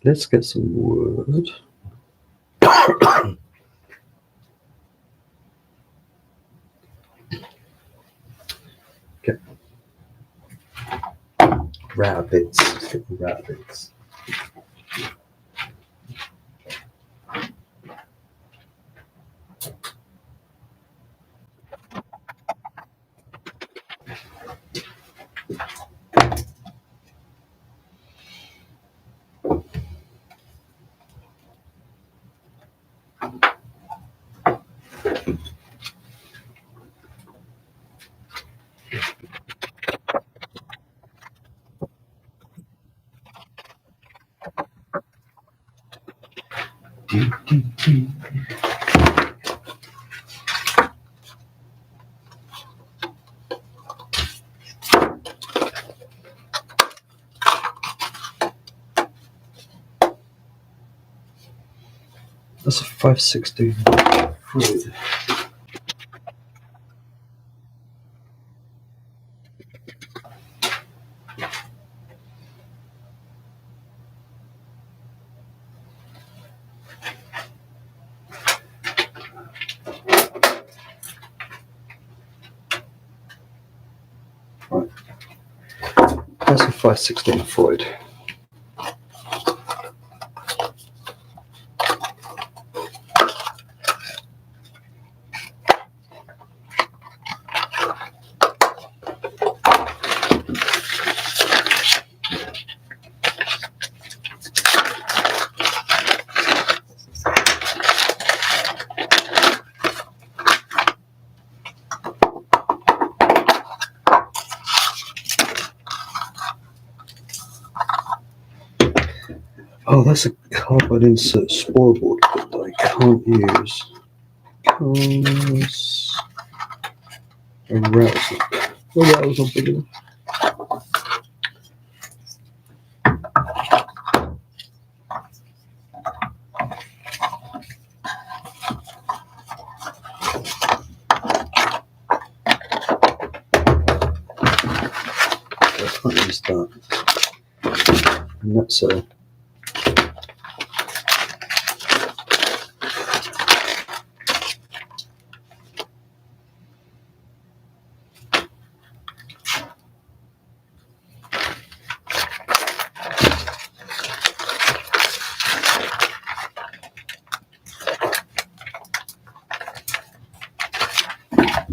Let's get some wood. Okay. Rabbits. Let's get the rabbits. That's a 516 Freud. Right. That's a 516 Freud. Oh, that's a cardboard insert scoreboard that I can't use because a router's not big enough. I can't use that. And that's a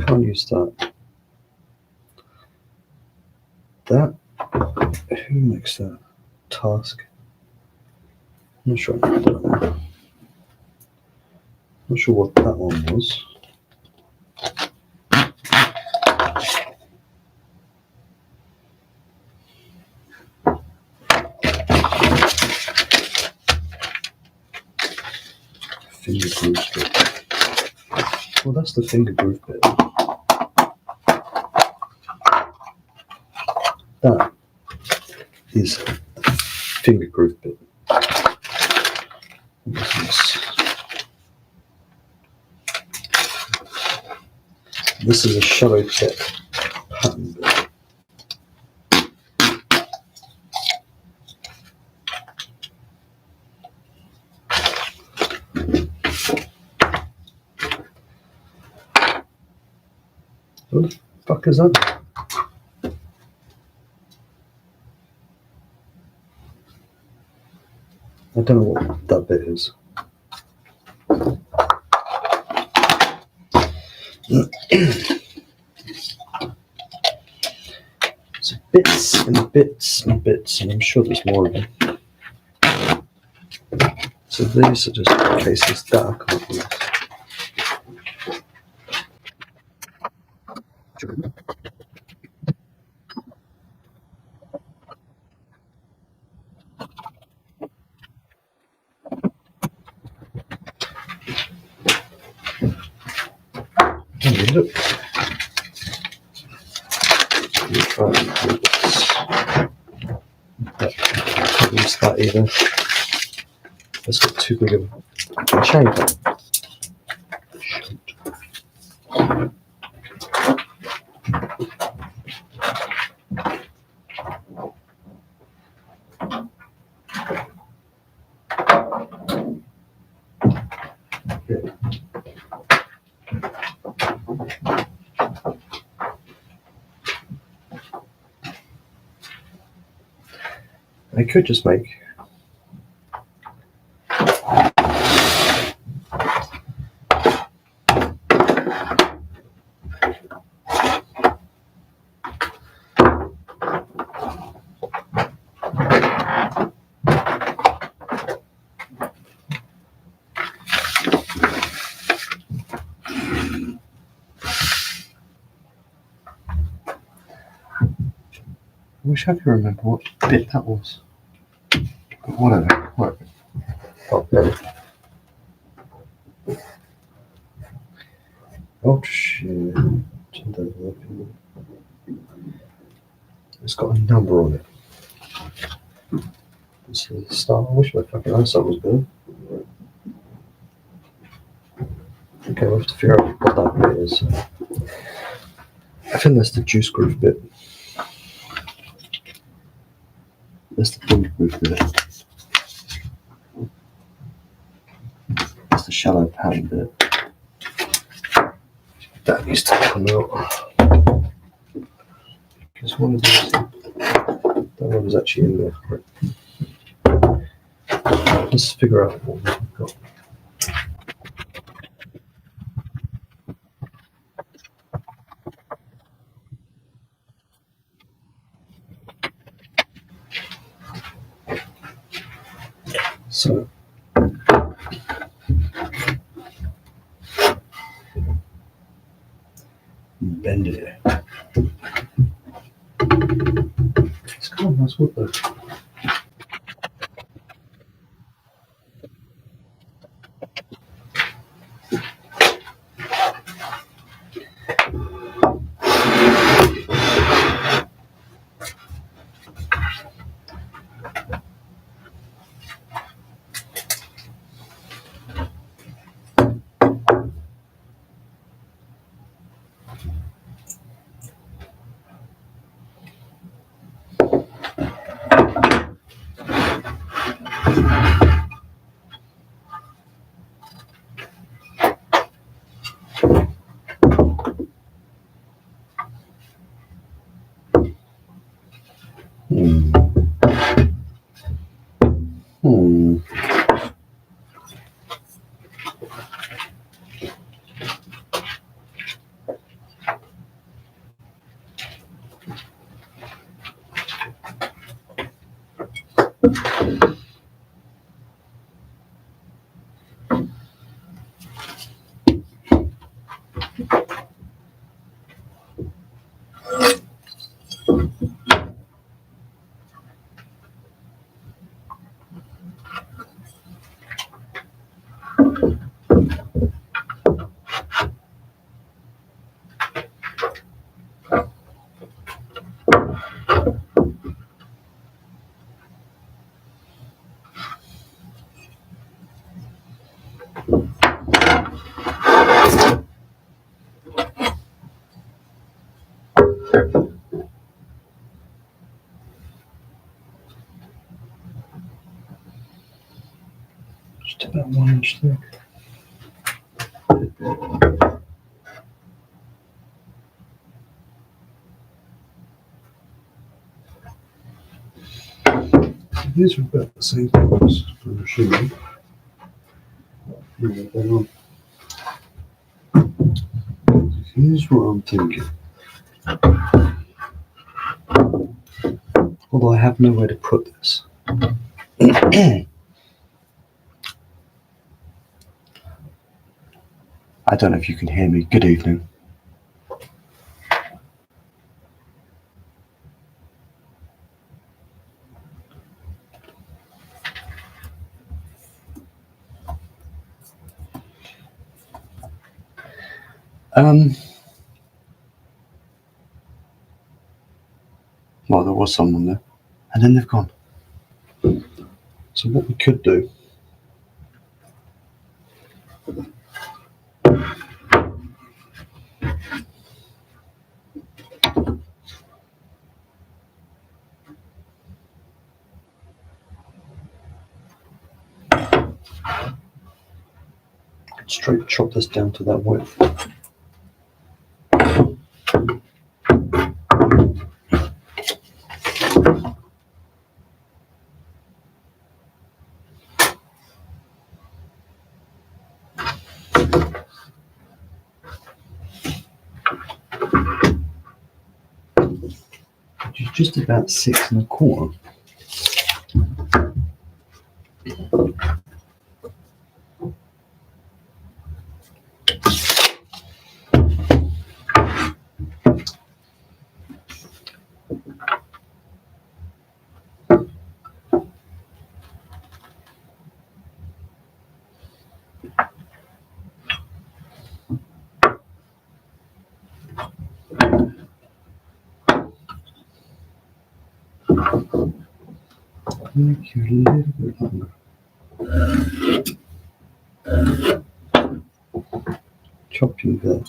can't use that. That, who makes that? Task. I'm not sure I know that one. Not sure what that one was. Finger groove bit. Well, that's the finger groove bit. That is the finger groove bit. This is a shallow tip pattern bit. What the fuck is that? I don't know what that bit is. So bits and bits and bits, and I'm sure there's more of them. So these are just cases that I can't use. Oh, look. Try and do this. Can't use that either. That's got too big of a chain. I could just make I wish I could remember what bit that was. But whatever. Okay. Oh shit. It's got a number on it. This is the start. I wish my fucking eyesight was good. Okay, we'll have to figure out what that bit is. I think that's the juice groove bit. That's the finger groove bit. That's the shallow pattern bit. That needs to come out. Because one of these, that one is actually in there. Let's figure out what we've got. So, bend it. It's kind of nice wood though. Just about 1 inch thick. These are about the same size, I'm assuming. Here's what I'm thinking. Although I have nowhere to put this. I don't know if you can hear me. Good evening. Well, there was someone there, and then they've gone. So what we could do straight chop this down to that width. which is just about 6 1/4. Make you a little bit longer. Chop you there.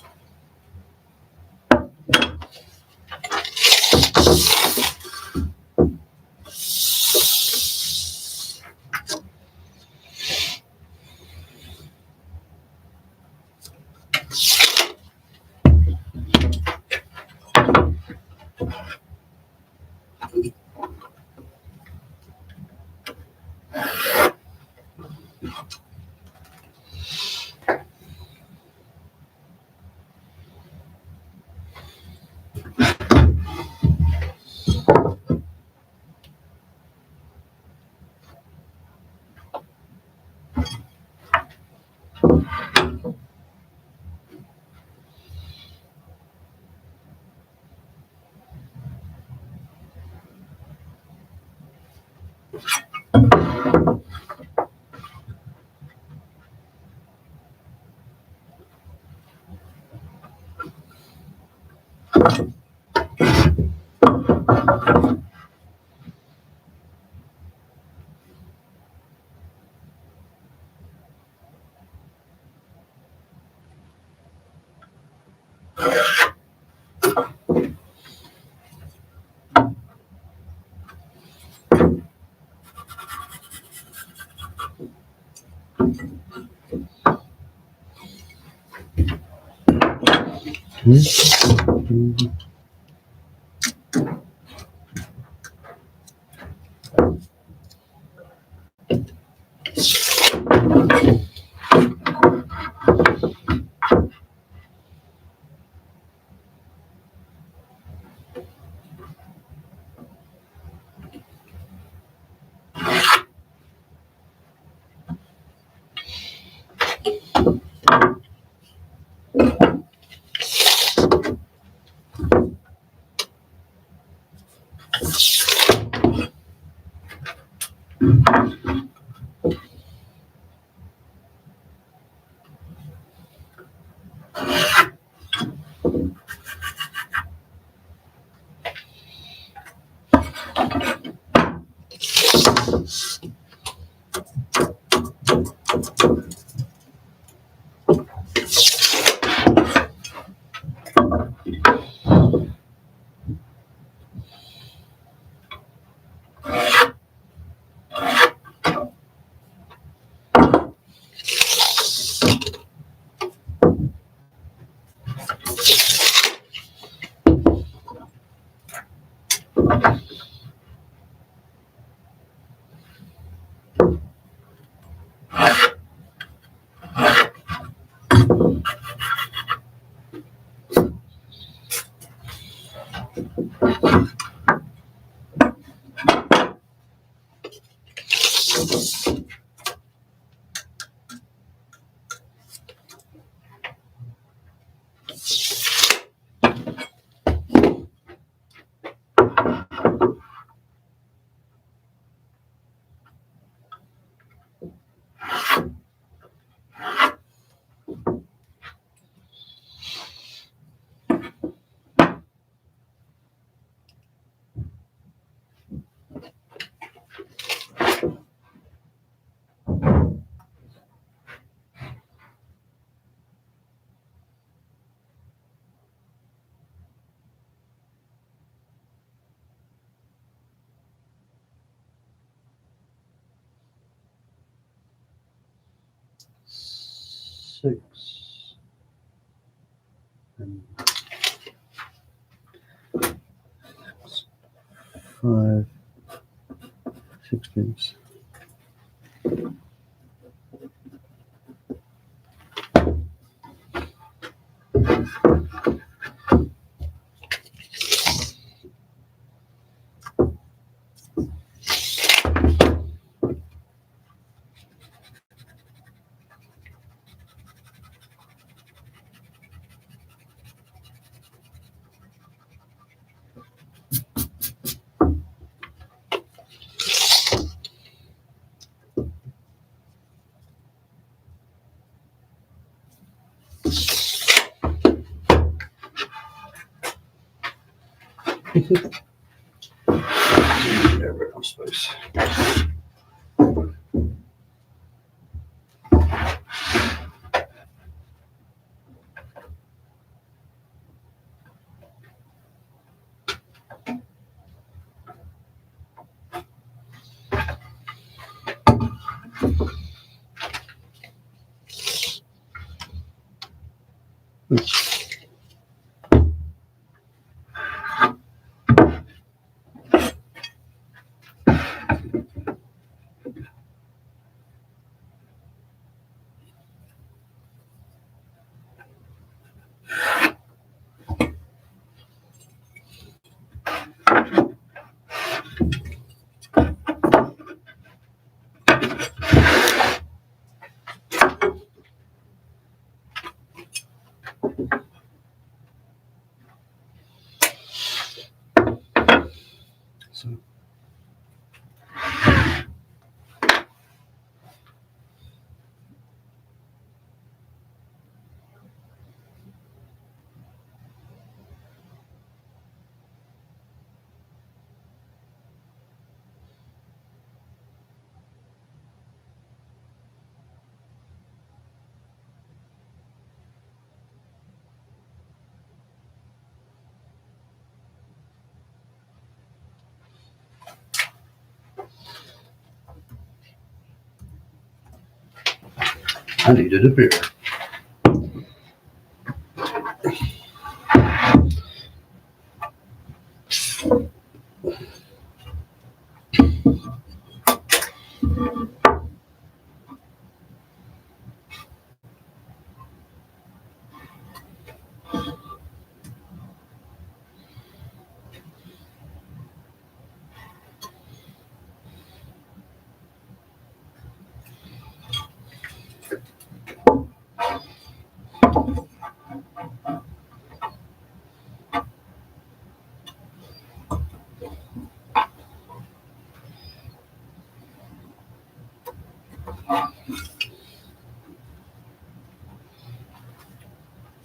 Six and 5 16ths. Whatever, I suppose. So, I needed a beer.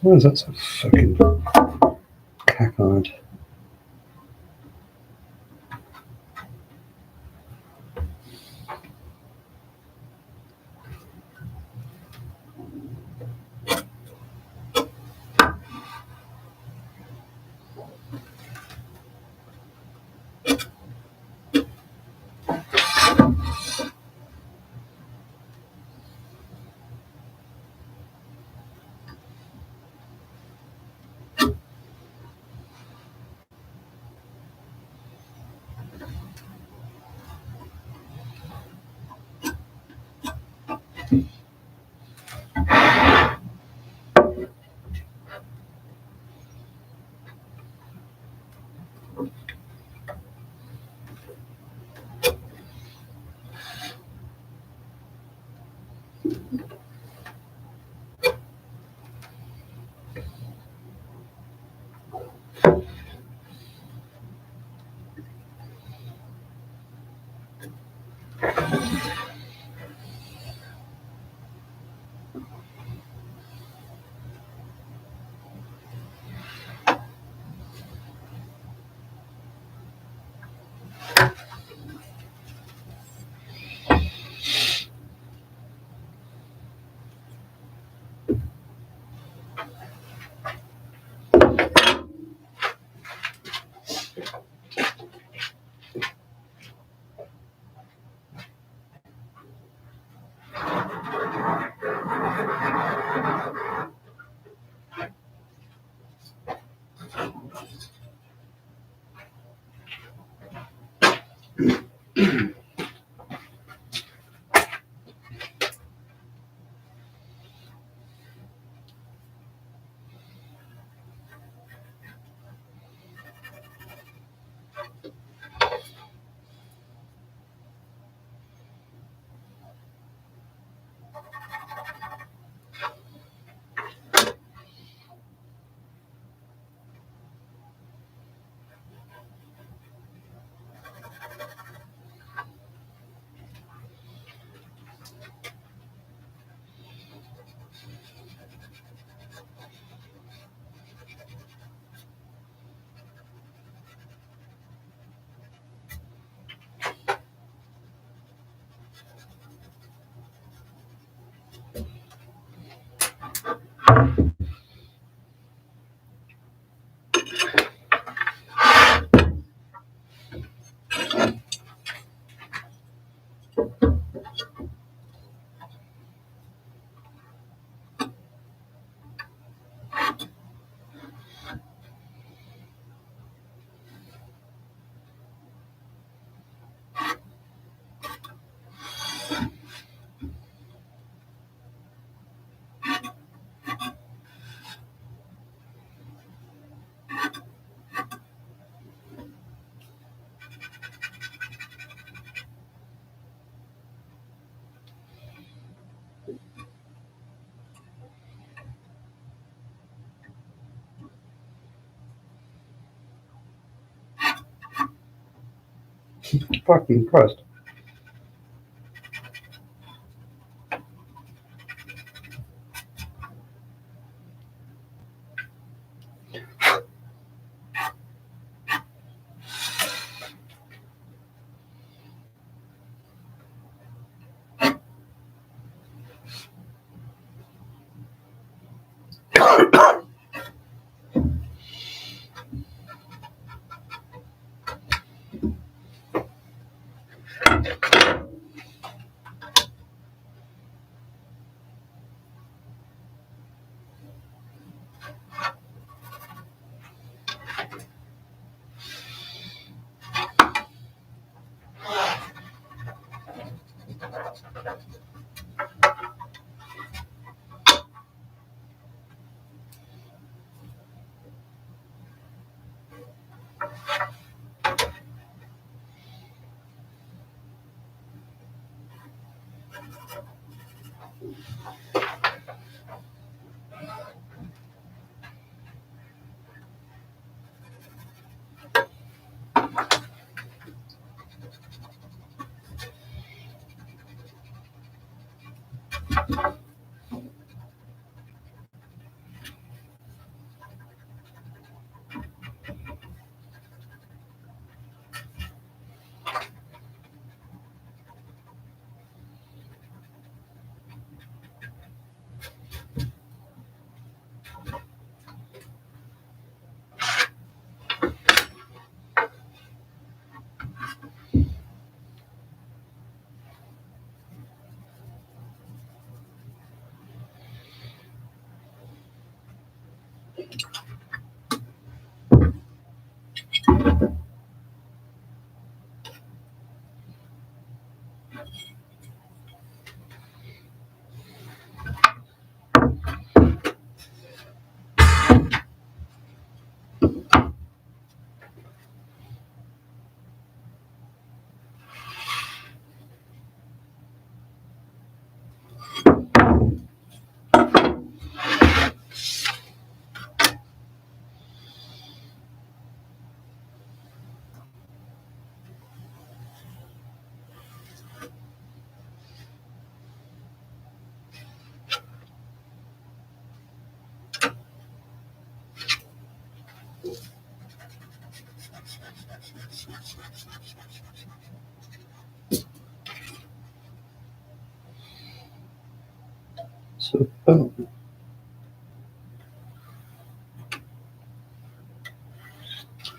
Why is that so fucking cack-eyed? Fucking Christ. So,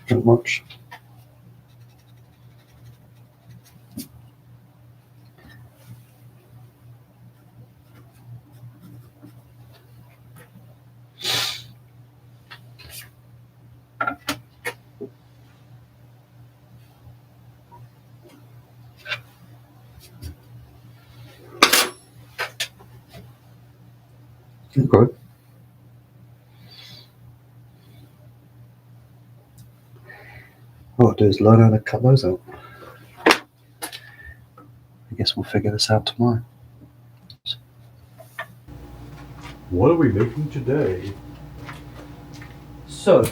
not much. Okay. What I'll do is learn how to cut those out. I guess we'll figure this out tomorrow. What are we making today? So,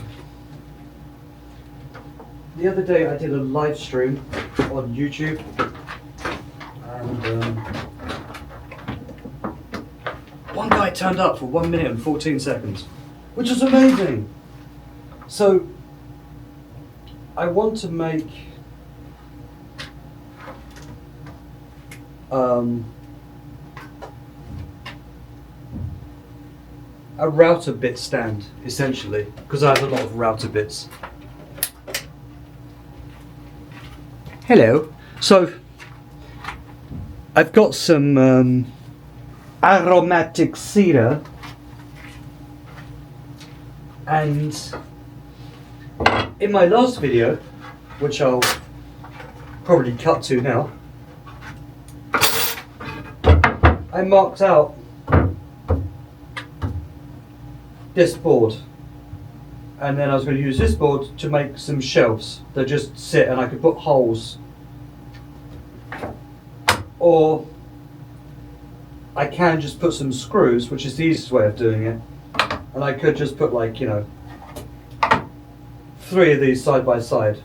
the other day I did a live stream on YouTube, and one guy turned up for 1 minute and 14 seconds, which was amazing. So, I want to make a router bit stand, essentially, because I have a lot of router bits. Hello. So, I've got some aromatic cedar, and in my last video, which I'll probably cut to now, I marked out this board, and then I was going to use this board to make some shelves that just sit, and I could put holes, or I can just put some screws, which is the easiest way of doing it, and I could just put, like, 3 of these side by side.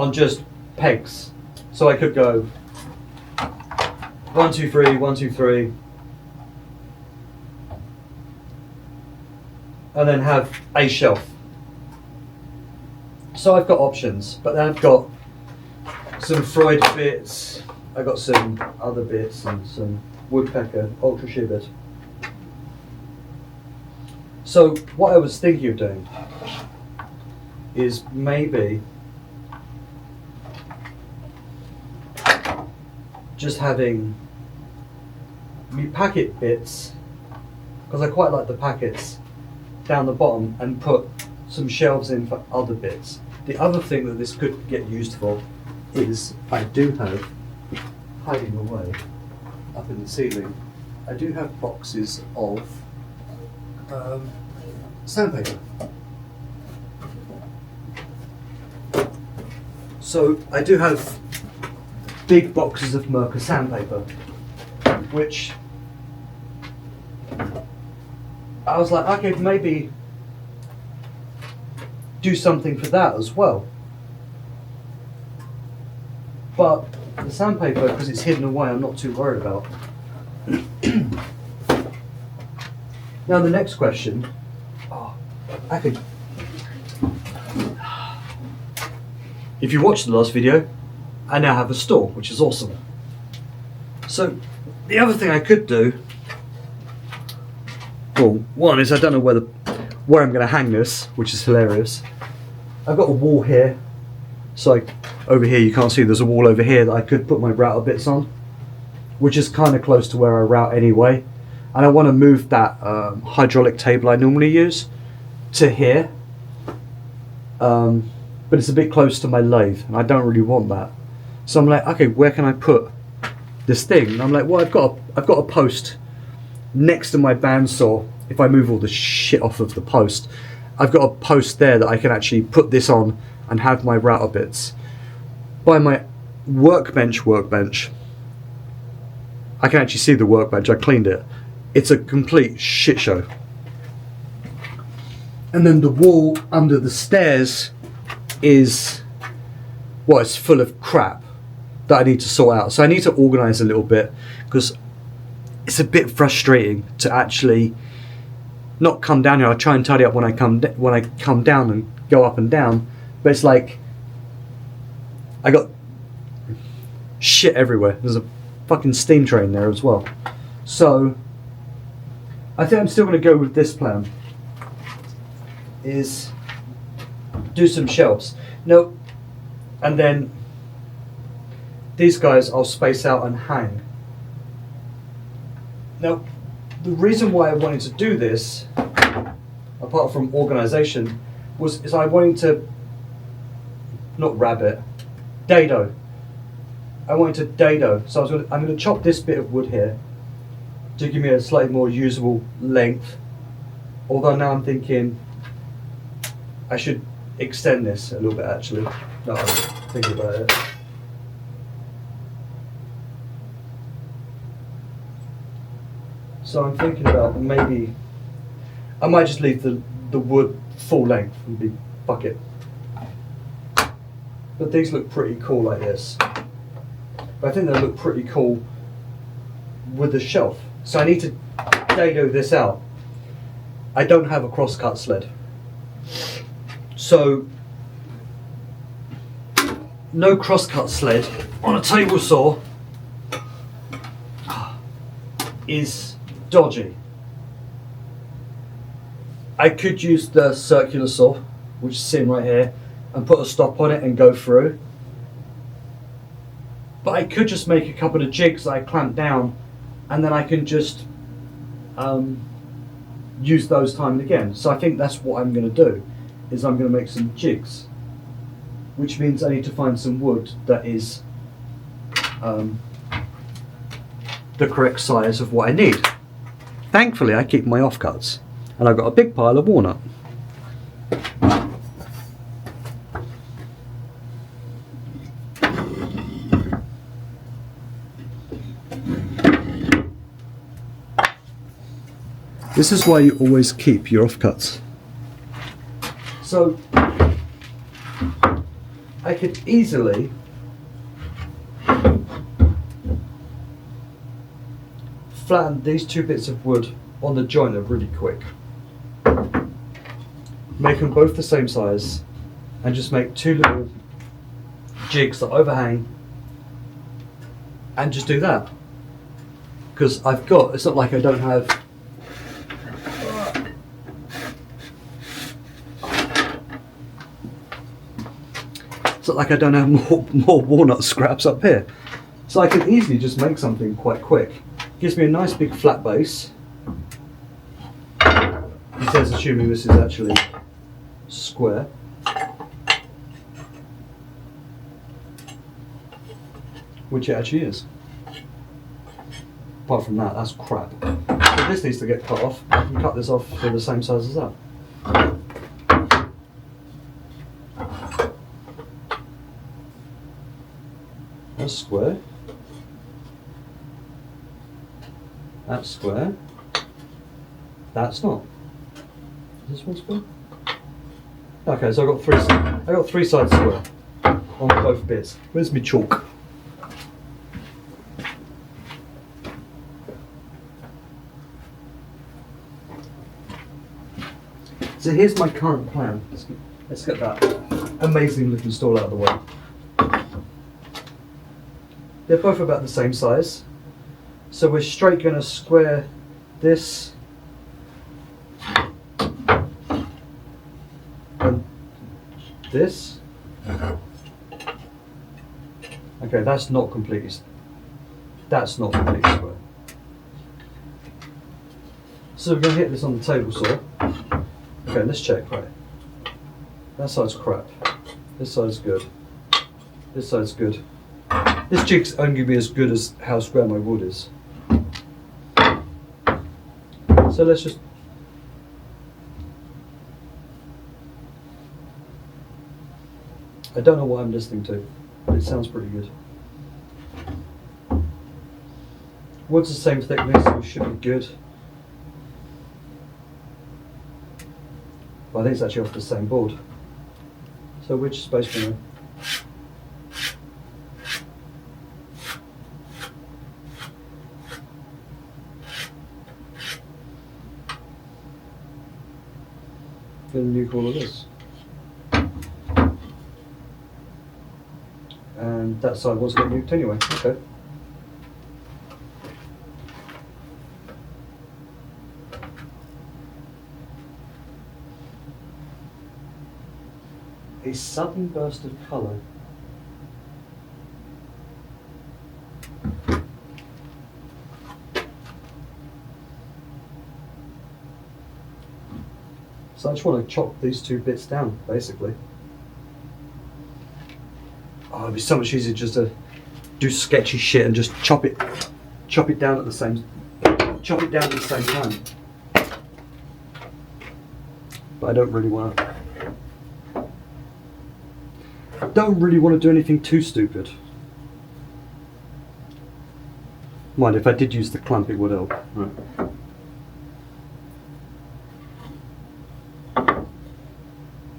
on just pegs. So I could go 1, 2, 3, 1, 2, 3, and then have a shelf. So I've got options, but then I've got some Freud bits, I've got some other bits and some woodpecker, ultra shivered. So what I was thinking of doing is maybe just having me packet bits, because I quite like the packets, down the bottom, and put some shelves in for other bits. The other thing that this could get used for is I do have, hiding away up in the ceiling, I do have boxes of sandpaper. So I do have big boxes of Merkur sandpaper, which I was like, okay, maybe do something for that as well. But the sandpaper, because it's hidden away, I'm not too worried about. Now the next question, if you watched the last video, I now have a store, which is awesome. So the other thing I could do, well, one is I don't know where I'm going to hang this, which is hilarious. I've got a wall here, so over here you can't see, there's a wall over here that I could put my router bits on, which is kind of close to where I route anyway. And I want to move that hydraulic table I normally use to here, but it's a bit close to my lathe and I don't really want that. So I'm like, okay, where can I put this thing? And I'm like, well, I've got a post next to my bandsaw. If I move all the shit off of the post, I've got a post there that I can actually put this on and have my router bits. By my workbench, I can actually see the workbench, I cleaned it. It's a complete shit show. And then the wall under the stairs is, well, it's full of crap that I need to sort out. So I need to organise a little bit, because it's a bit frustrating to actually not come down here. I try and tidy up when I come down and go up and down, but it's like I got shit everywhere. There's a fucking steam train there as well. So I think I'm still going to go with this plan, is do some shelves. No, and then these guys I'll space out and hang. Now, the reason why I wanted to do this, apart from organisation, is I wanted to, not rabbit, Dado. I wanted to Dado, so I'm going to chop this bit of wood here to give me a slightly more usable length. Although now I'm thinking I should extend this a little bit actually. No, I'm thinking about it. So I'm thinking about maybe I might just leave the wood full length and be fuck it. But these look pretty cool like this. But I think they look pretty cool with the shelf. So I need to Dado this out. I don't have a crosscut sled. So no crosscut sled on a table saw is dodgy. I could use the circular saw, which is sitting right here, and put a stop on it and go through. But I could just make a couple of jigs that I clamp down, and then I can just use those time and again. So I think that's what I'm going to do, is I'm going to make some jigs, which means I need to find some wood that is the correct size of what I need. Thankfully I keep my offcuts, and I've got a big pile of walnut. This is why you always keep your offcuts. So I could easily flatten these two bits of wood on the joiner really quick. Make them both the same size and just make two little jigs that overhang and just do that. Because it's not like I don't have more walnut scraps up here. So I can easily just make something quite quick. Gives me a nice big flat base. He says, assuming this is actually square. Which it actually is. Apart from that, that's crap. So this needs to get cut off. I can cut this off to the same size as that. That's square. That's square. That's not. Is this one square? Okay, so I got three sides square on both bits. Where's my chalk? So here's my current plan. Let's get that amazing looking stall out of the way. They're both about the same size. So we're straight going to square this and this. Okay, that's not completely square. So we're going to hit this on the table saw. Okay, let's check, right. That side's crap. This side's good. This side's good. This jig's only going to be as good as how square my wood is. So let's just... I don't know what I'm listening to, but it sounds pretty good. Wood's the same thickness, so it should be good. But I think it's actually off the same board. So we're just basically going to... get a nuke all of this. And that side was getting nuked anyway, okay. A sudden burst of colour. So I just want to chop these two bits down, basically. Oh, it'd be so much easier just to do sketchy shit and just chop it down at the same time. But I don't really want to do anything too stupid. Mind, if I did use the clamp, it would help. Right.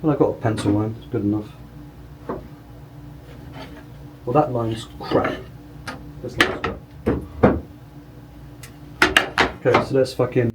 Well, I've got a pencil line, it's good enough. Well, that line's crap. This line's crap. Okay, so let's fucking...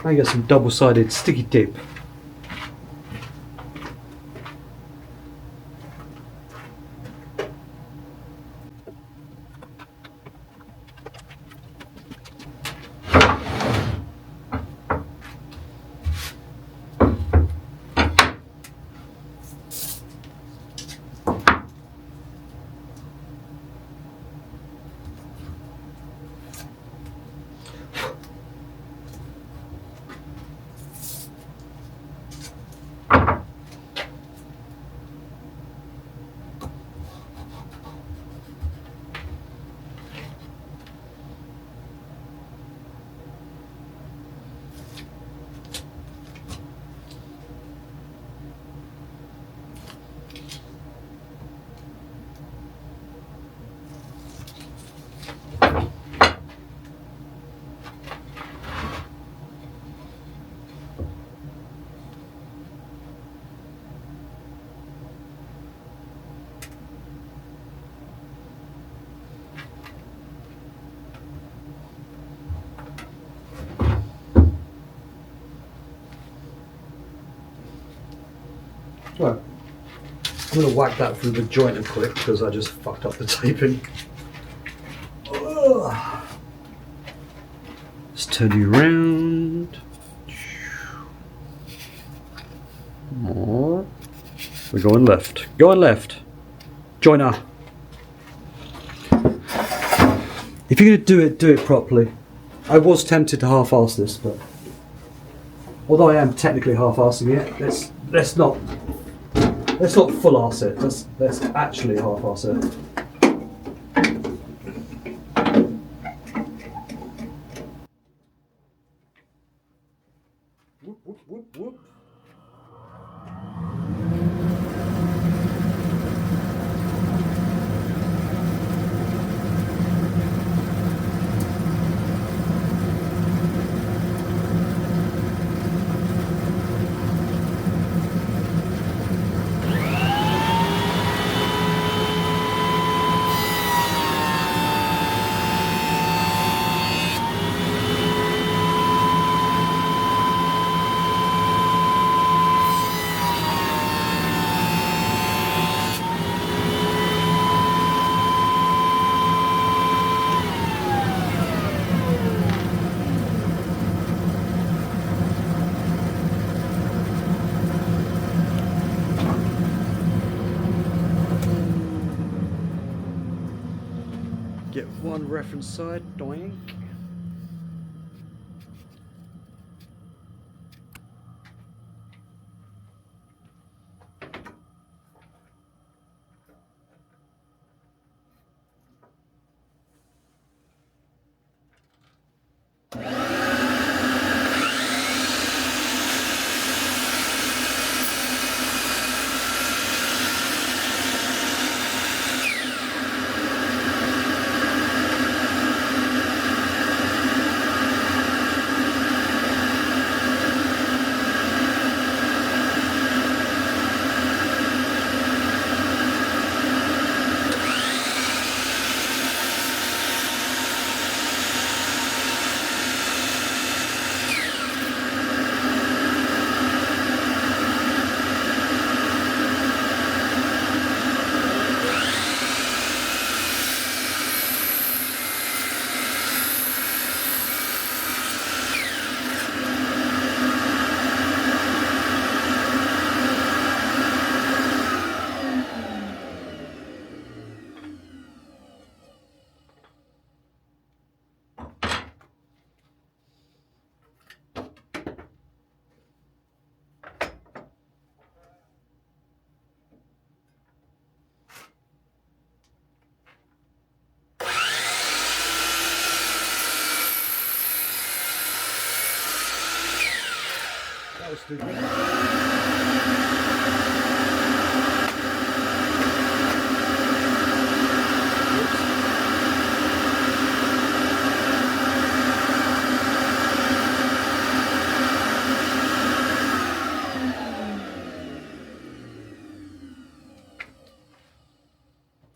I get some double-sided sticky tape. Right. I'm going to whack that through the jointer quick because I just fucked up the taping. Ugh. Let's turn you around. We're going left. Going left. Joiner. If you're going to do it properly. I was tempted to half-ass this, but although I am technically half-assing it, let's not full-ass it. Let's actually half-ass it. Whoop, whoop, whoop, whoop. Get one reference side, doink. That was stupid.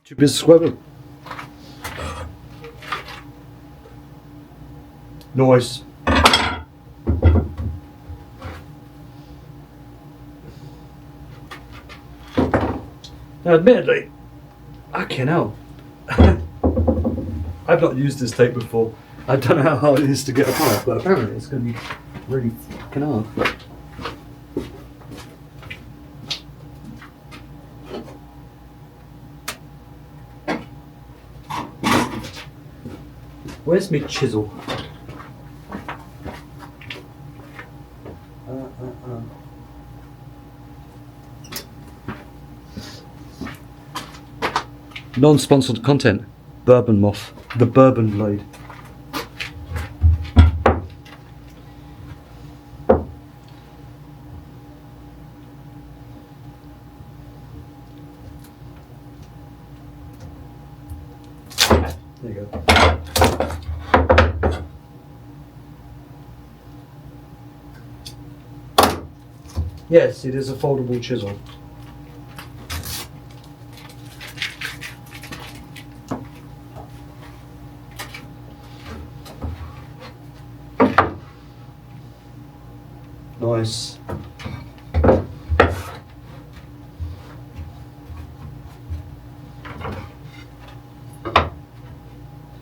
Too busy swimming. Noise. Now, admittedly, fucking hell. I've not used this tape before. I don't know how hard it is to get apart, but apparently it's going to be really fucking hard. Where's my chisel? Non-sponsored content. Bourbon moth. The bourbon blade. There you go. Yes, it is a foldable chisel. Nice.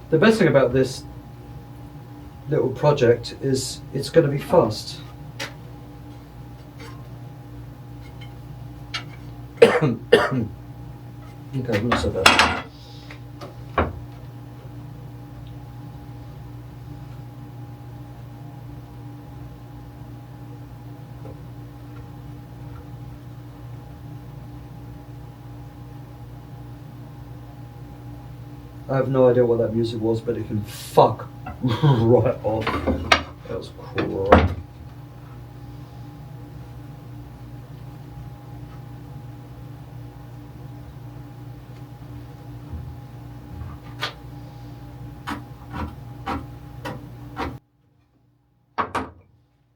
The best thing about this little project is it's going to be fast. Okay, not so bad. I have no idea what that music was, but it can fuck right off. That was crap.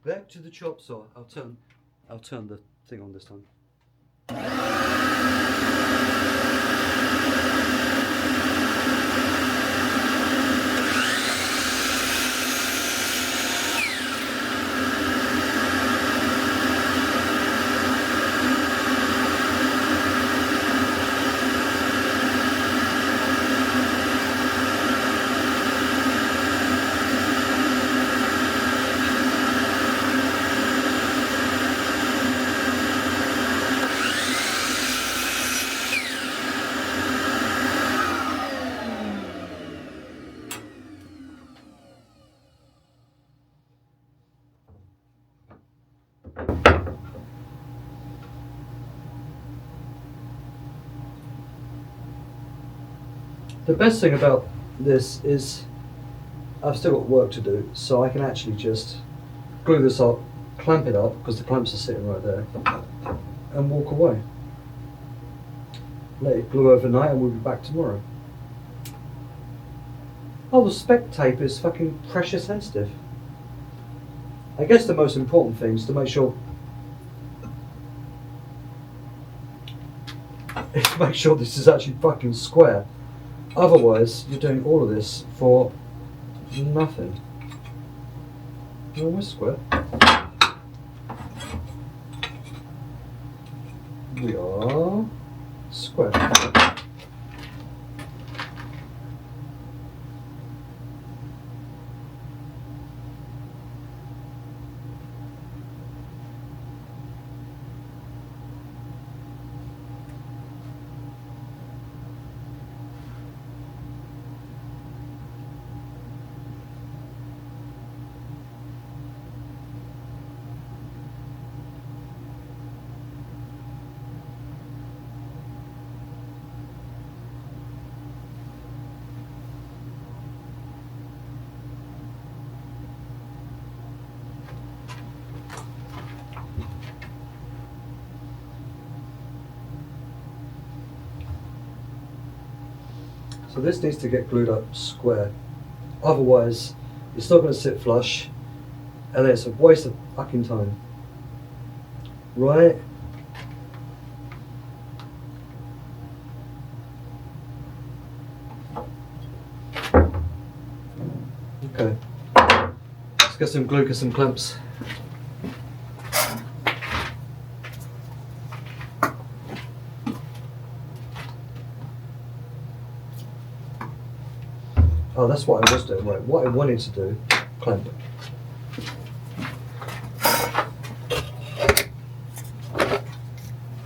Back to the chop saw. I'll turn the thing on this time. The best thing about this is I've still got work to do, so I can actually just glue this up, clamp it up, because the clamps are sitting right there, and walk away. Let it glue overnight and we'll be back tomorrow. Oh, the spec tape is fucking pressure sensitive. I guess the most important thing is to make sure this is actually fucking square. Otherwise, you're doing all of this for nothing. You're almost square. We are square. So this needs to get glued up square. Otherwise, it's not going to sit flush, and then it's a waste of fucking time. Right? Okay. Let's get some glue, get some clamps. Oh, that's what I was doing, right. What I wanted to do, clamp it.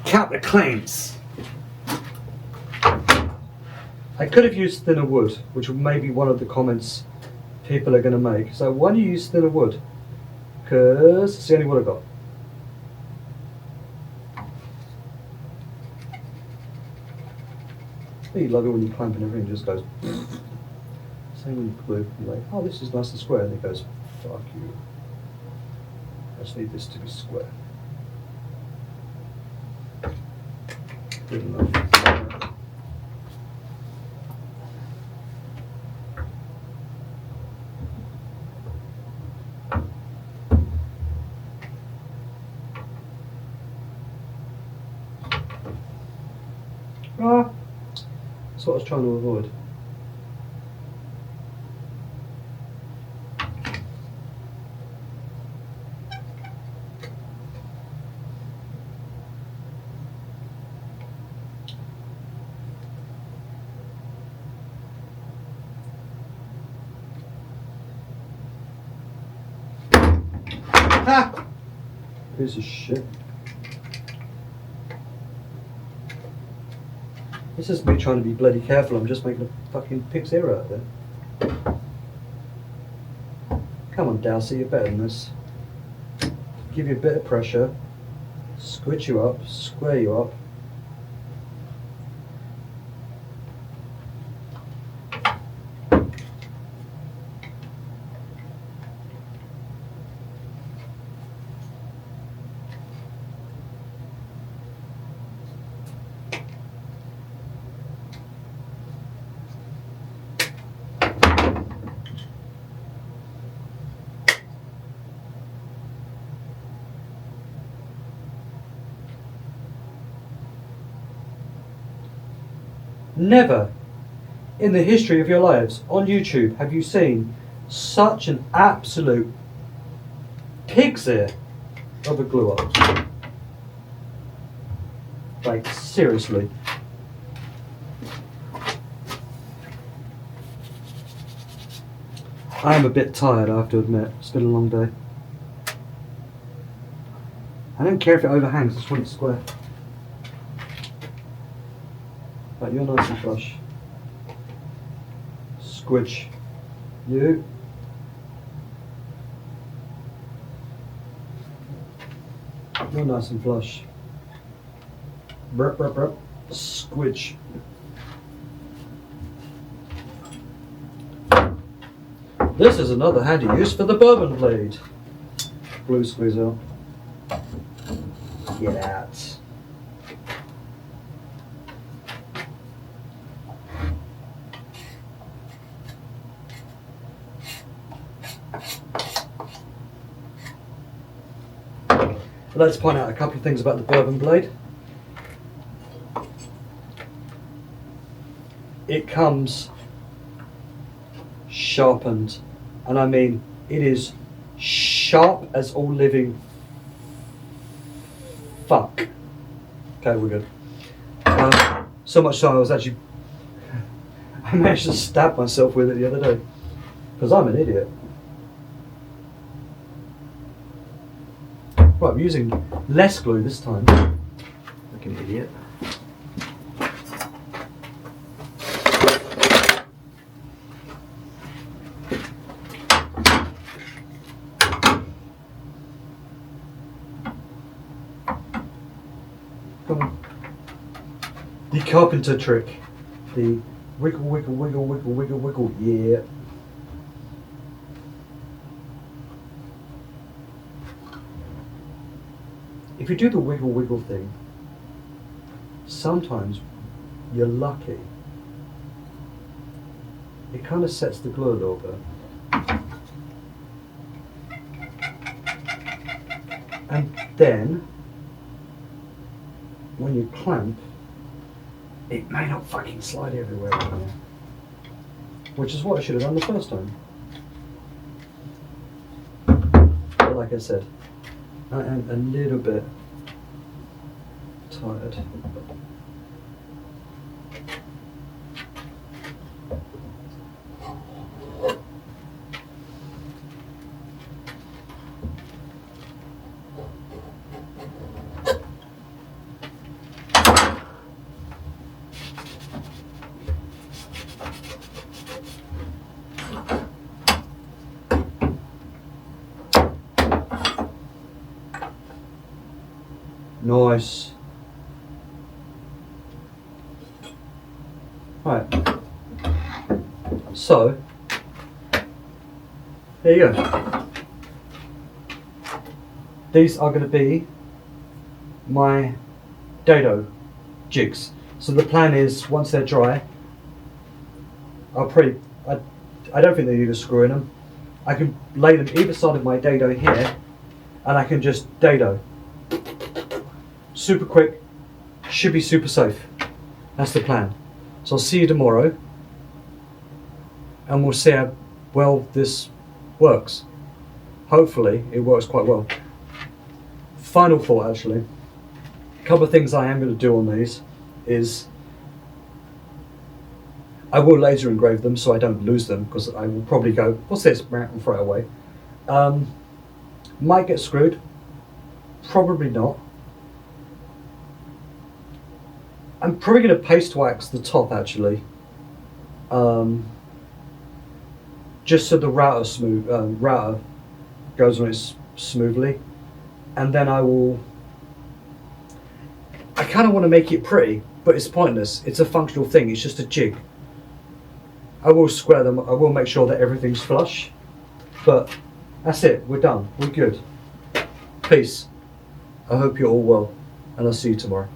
Count the clamps! I could have used thinner wood, which may be one of the comments people are going to make. So why do you use thinner wood? Because it's the only wood I got. You love it when you clamp and everything just goes. Same when you glue, you're like, oh, this is nice and square, and it goes, fuck you. I just need this to be square. Good enough. Ah, that's what I was trying to avoid. Piece of shit. This is me trying to be bloody careful. I'm just making a fucking pig's ear out there. Come on, Dowsey, you're better than this. Give you a bit of pressure. Squidge you up, square you up. Never in the history of your lives on YouTube have you seen such an absolute pig's ear of a glue up. Like, seriously. I am a bit tired, I have to admit. It's been a long day. I don't care if it overhangs, I just want it square. Right, you're nice and flush. Squidge. You. You're nice and flush. Burp, burp, burp. Squidge. This is another handy use for the bourbon blade. Glue squeeze out. Get out. I'd like to point out a couple of things about the bourbon blade. It comes sharpened, and I mean it is sharp as all living fuck. Okay, we're good. So much so I was actually I managed to stab myself with it the other day because I'm an idiot. Right, I'm using less glue this time. Like an idiot. Come on. The carpenter trick. The wiggle, wiggle, wiggle, wiggle, wiggle, wiggle. Yeah. If you do the wiggle wiggle thing, sometimes you're lucky. It kind of sets the glue a little bit. And then, when you clamp, it may not fucking slide everywhere anymore. Which is what I should have done the first time. But like I said, I am a little bit tired. Nice. Right. So, there you go. These are going to be my Dado jigs. So the plan is, once they're dry, I'll probably, I don't think they need a screw in them. I can lay them either side of my Dado here, and I can just Dado. Super quick, should be super safe. That's the plan. So I'll see you tomorrow, and we'll see how well this works. Hopefully it works quite well. Final thought, actually. A couple of things I am going to do on these is I will laser engrave them so I don't lose them, because I will probably go, what's this, and throw it away. Might get screwed. Probably not. I'm probably going to paste wax the top actually. Just so the router goes on it smoothly. And then I kind of want to make it pretty, but it's pointless. It's a functional thing. It's just a jig. I will square them. I will make sure that everything's flush. But that's it. We're done. We're good. Peace. I hope you're all well, and I'll see you tomorrow.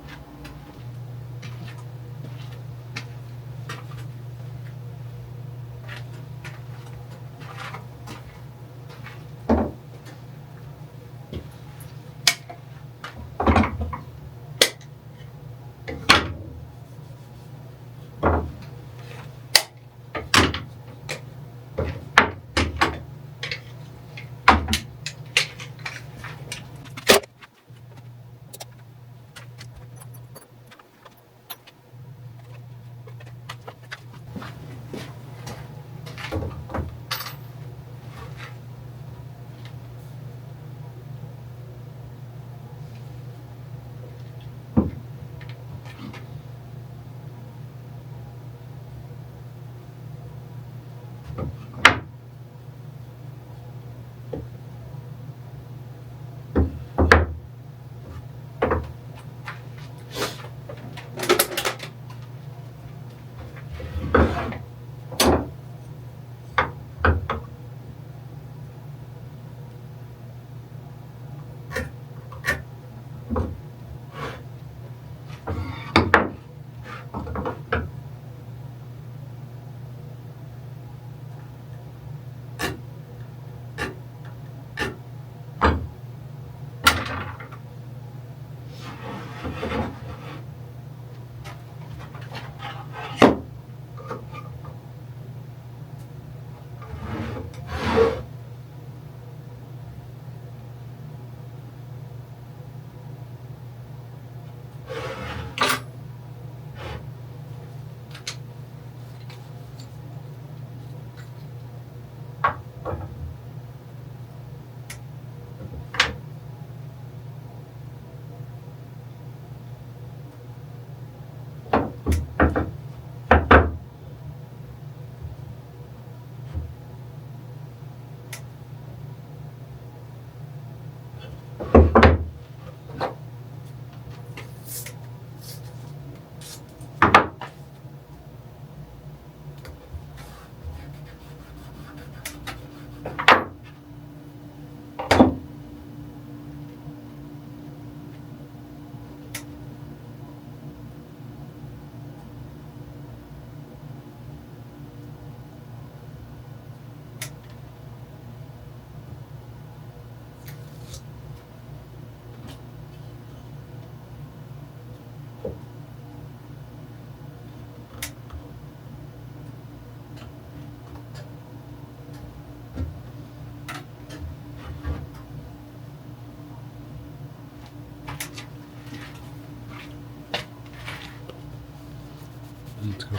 Let's go.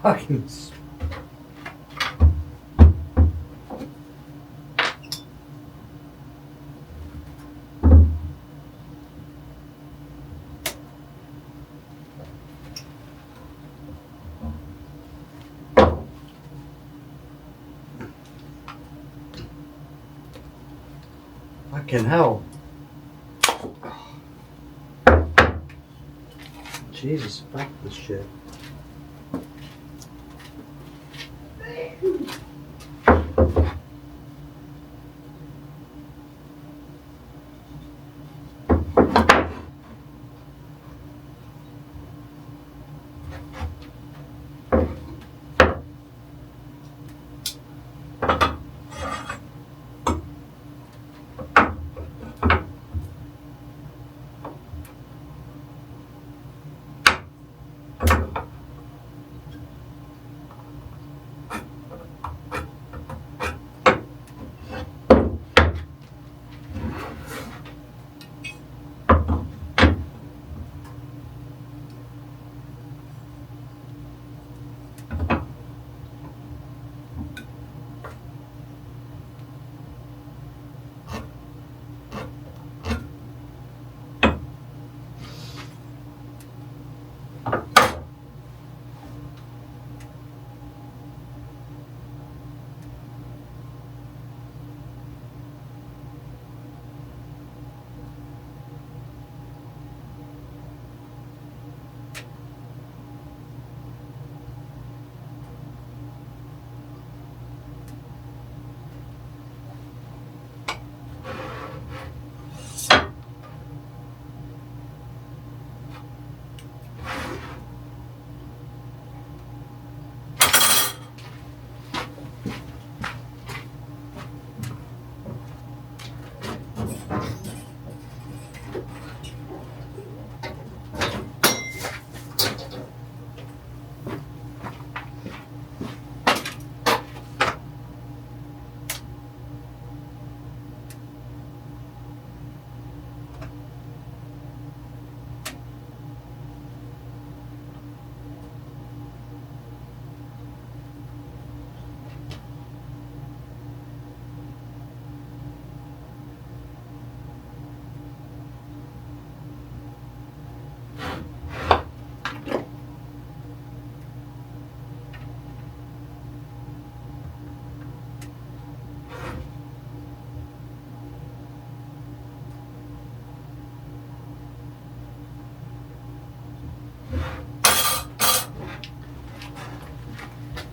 Fucking. Fucking hell. Jesus, back this shit.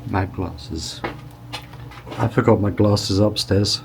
Matte glasses. I forgot my glasses upstairs.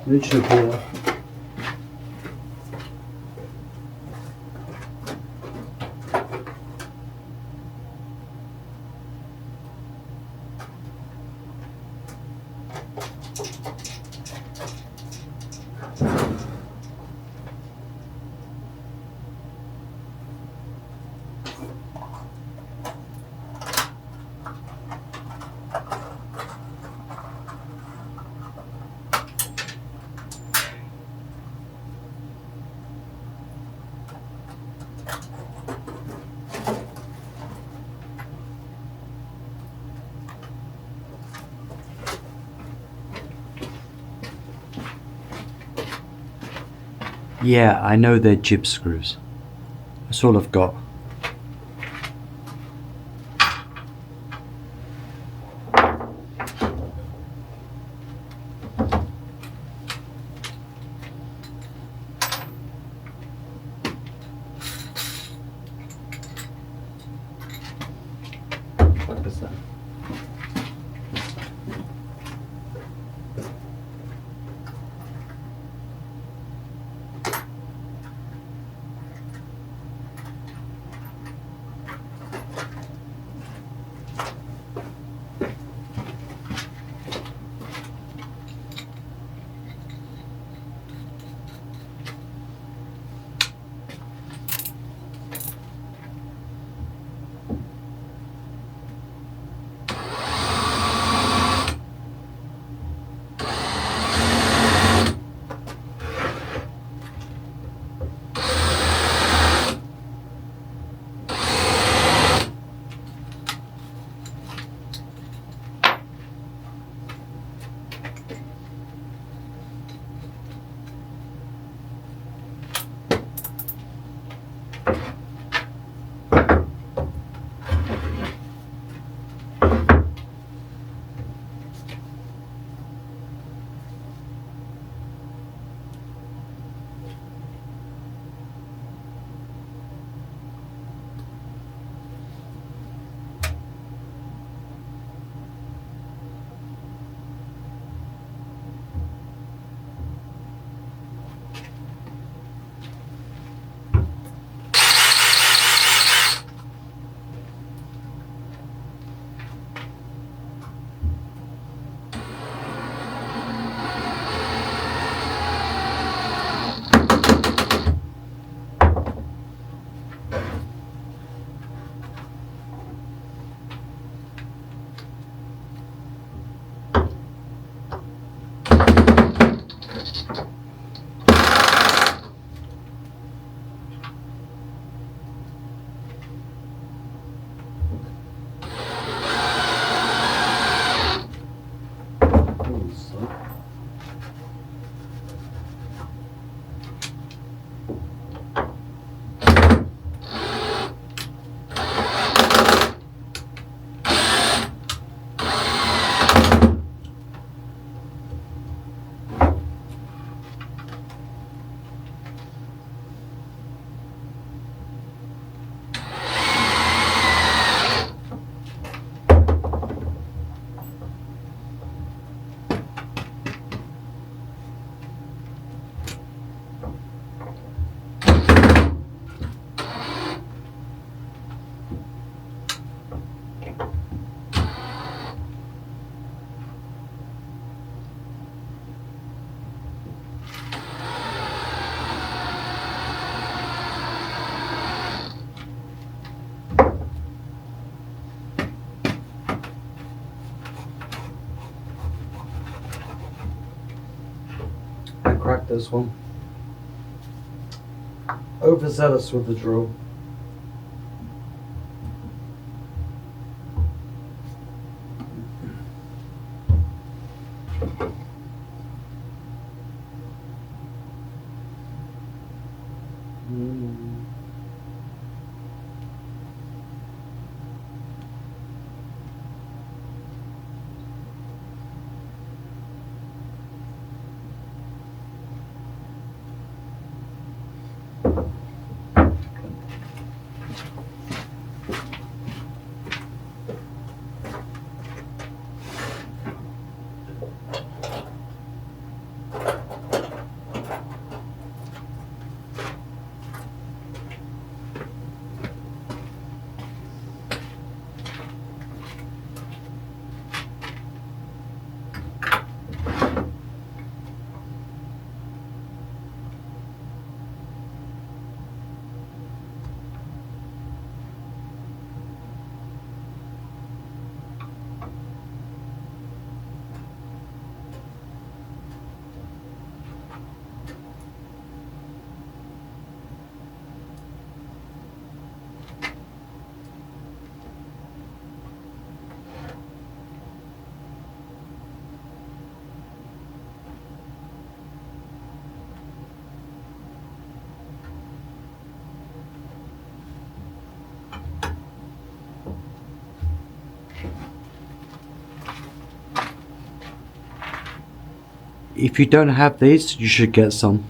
Literally puller. Yeah, I know they're jib screws. That's all I've got. What is that? like this one. Overzealous with the drill. If you don't have these, you should get some.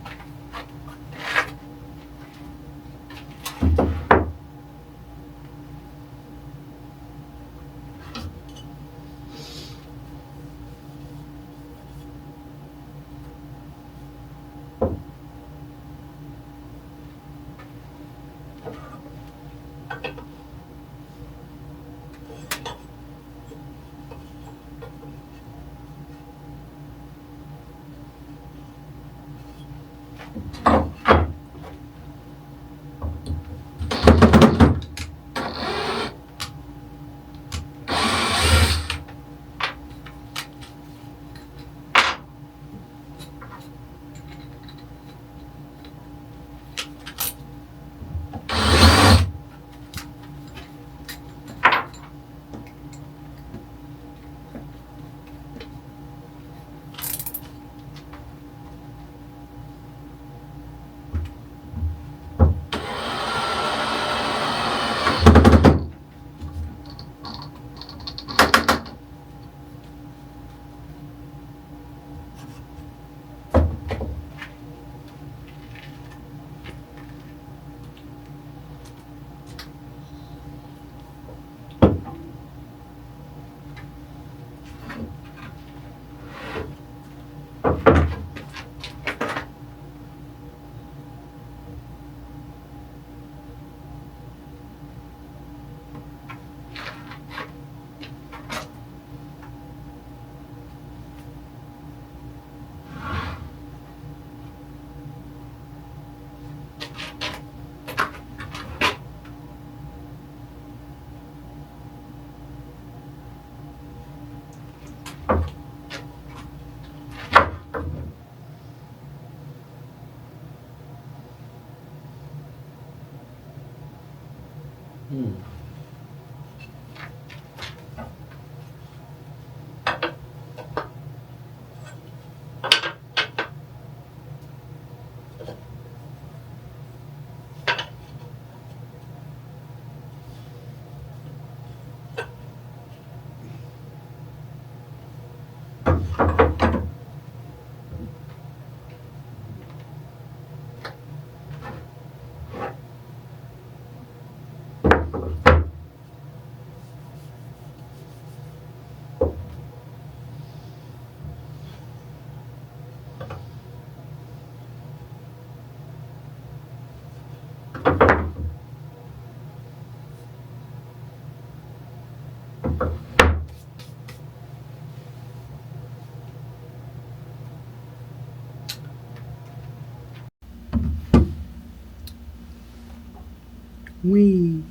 Whee!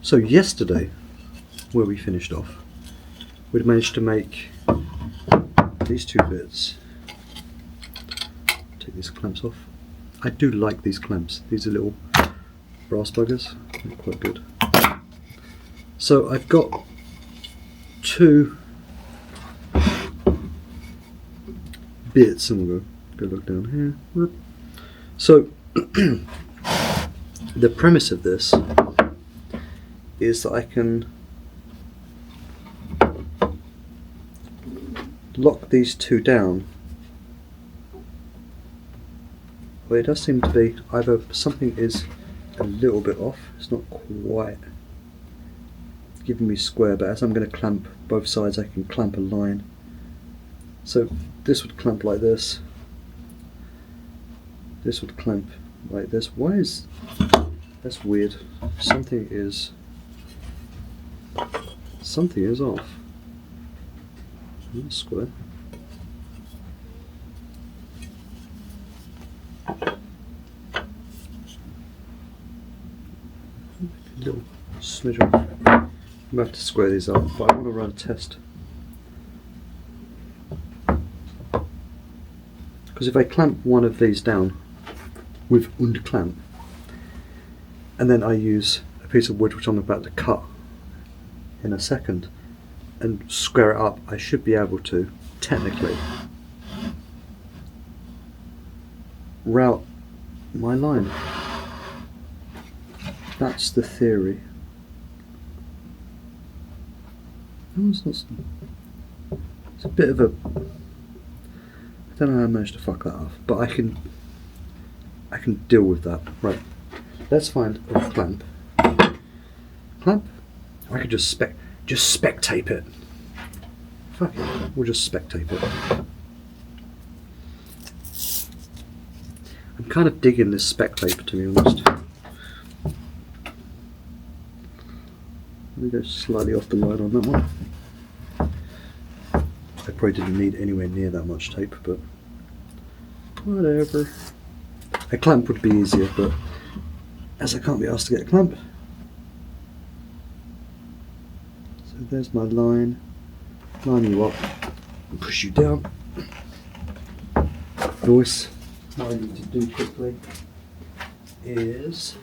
So yesterday, where we finished off, we'd managed to make these two bits Take these clamps off. I do like these clamps. These are little brass buggers. They're quite good. So I've got two bits, and we'll go look down here. So the premise of this is that I can lock these two down. Well, it does seem to be either something is a little bit off, it's not quite giving me square, but as I'm going to clamp both sides I can clamp a line. So this would clamp like this, this would clamp like this. Why is that's weird? Something is off. Not square. A little smidge off. I'm going to have to square these up, but I want to run a test. Because if I clamp one of these down with und clamp, and then I use a piece of wood which I'm about to cut in a second, and square it up, I should be able to, technically, route my line. That's the theory. No, it's not. It's a bit of a. I don't know how I managed to fuck that up, but I can deal with that. Right. Let's find a clamp. Clamp. Or I could just spec tape it. Fuck it. We'll just spec tape it. I'm kind of digging this spec tape, to be honest. Let me go slightly off the line on that one. I probably didn't need anywhere near that much tape, but whatever. A clamp would be easier, but as I can't be asked to get a clamp. So there's my line. Line you up and push you down. Noise. What I need to do quickly is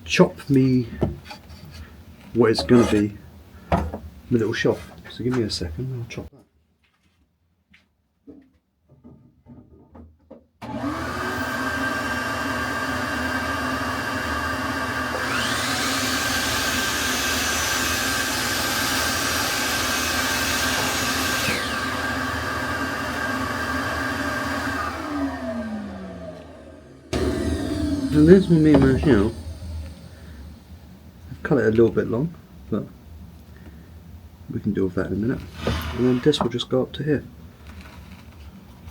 chop me what is going to be my little shop. So give me a second, I'll chop that. And this will mean that, you know, I've cut it a little bit long, but we can deal with that in a minute. And then this will just go up to here.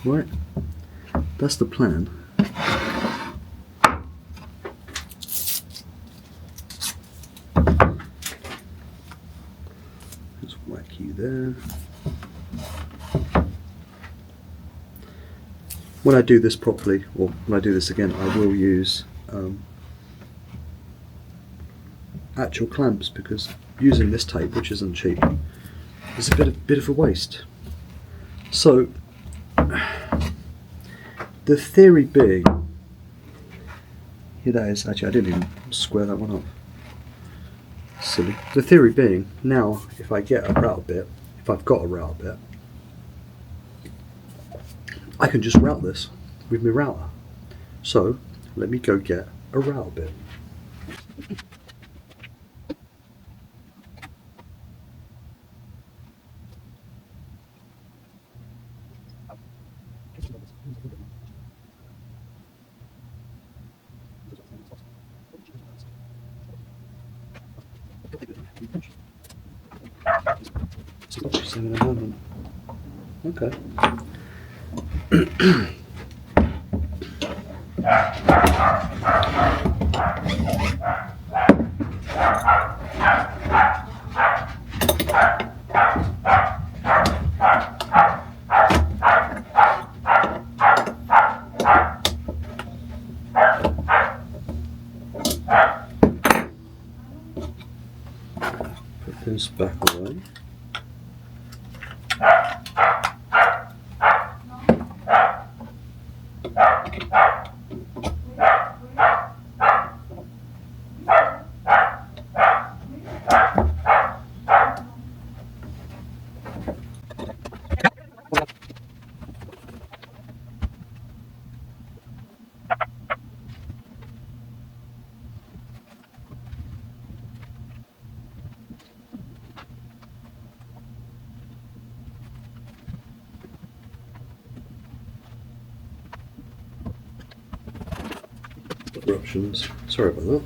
Right? That's the plan. Just whack you there. When I do this properly, or when I do this again, I will use actual clamps, because using this tape, which isn't cheap, is a bit of a waste. So the theory being, here that is, actually I didn't even square that one up. Silly. The theory being, now if I get a router bit, if I've got a router bit, I can just route this with my router. So let me go get a router bit. Okay. Put this back away. interruptions. Sorry about that.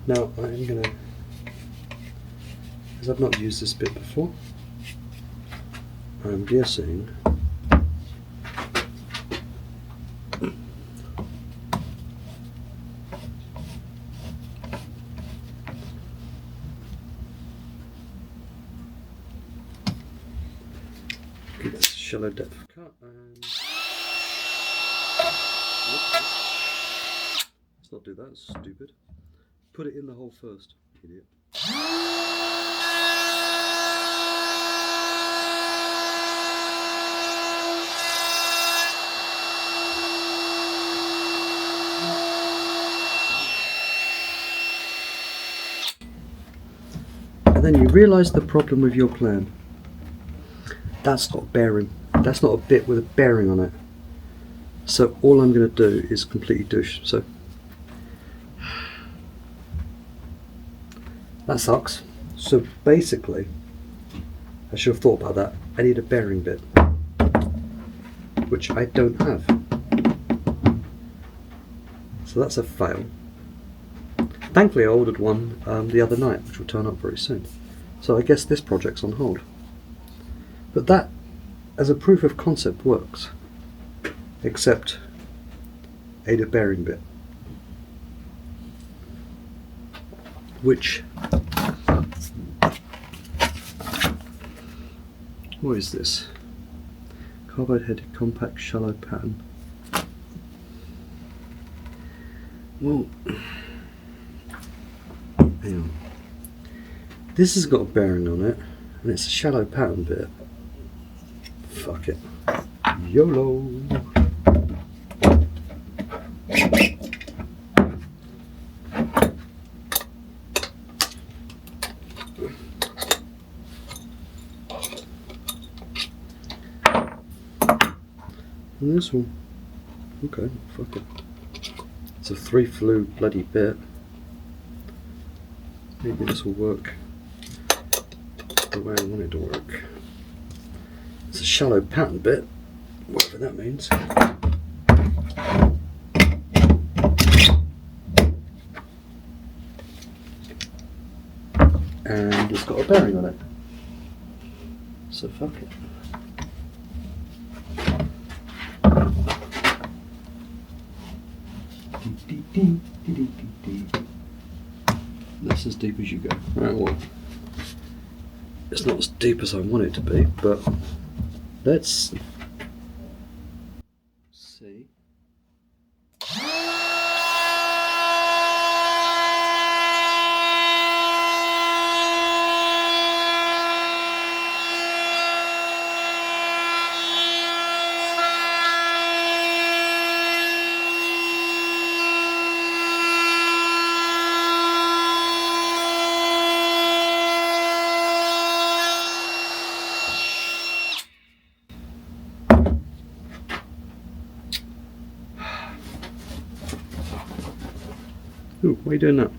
Now I'm going to, as I've not used this bit before, I'm guessing get this shallow depth cut and let's not do that, it's stupid. Put it in the hole first, idiot. And then you realise the problem with your plan. That's not a bearing. That's not a bit with a bearing on it. So all I'm going to do is completely douche. So that sucks. So basically, I should have thought about that. I need a bearing bit, which I don't have. So that's a fail. Thankfully I ordered one the other night, which will turn up very soon. So I guess this project's on hold. But that, as a proof of concept, works. Except I need a bearing bit. Which, what is this? Carbide headed compact shallow pattern. Well, hang on. This has got a bearing on it, and it's a shallow pattern bit. Fuck it. YOLO! And this one, okay, fuck it. It's a 3 flue bloody bit. Maybe this will work the way I want it to work. It's a shallow pattern bit, whatever that means. And it's got a bearing on it. So fuck it. That's as deep as you go. Right, well, it's not as deep as I want it to be, but let's see. Ooh, why are you doing that?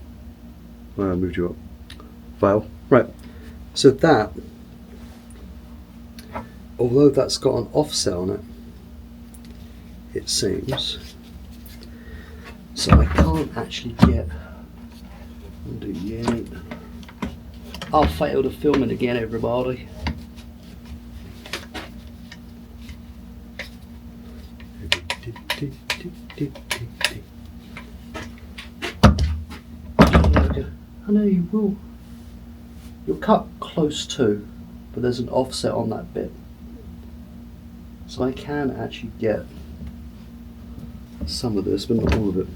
Well, I moved you up. File. Right. So that, although that's got an offset on it, it seems, so I can't actually get, undo yet. I'll fail to film it again, everybody. I know you will. You'll cut close to, but there's an offset on that bit. So I can actually get some of this, but not all of it.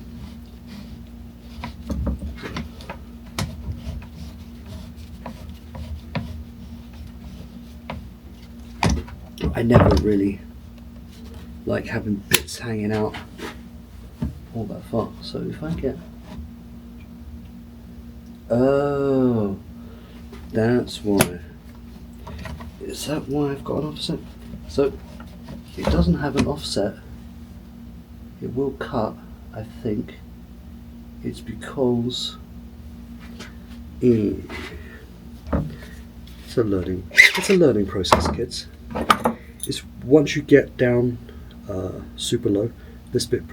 I never really like having bits hanging out all that far. So if I get, oh, that's why. Is that why I've got an offset? So it doesn't have an offset. It will cut, I think, it's because it's a learning process, kids. It's once you get down super low, this bit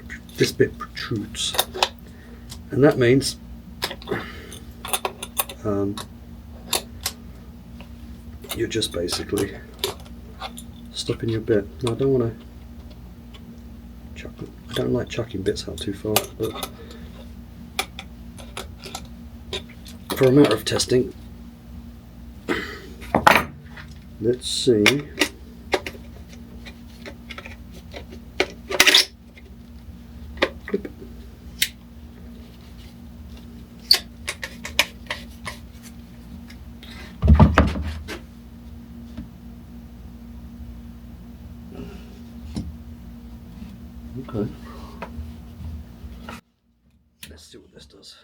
protrudes, and that means you're just basically stopping your bit. Now I don't want to chuck it. I don't like chucking bits out too far, but for a matter of testing, let's see. Clip. Okay. Let's see what this does.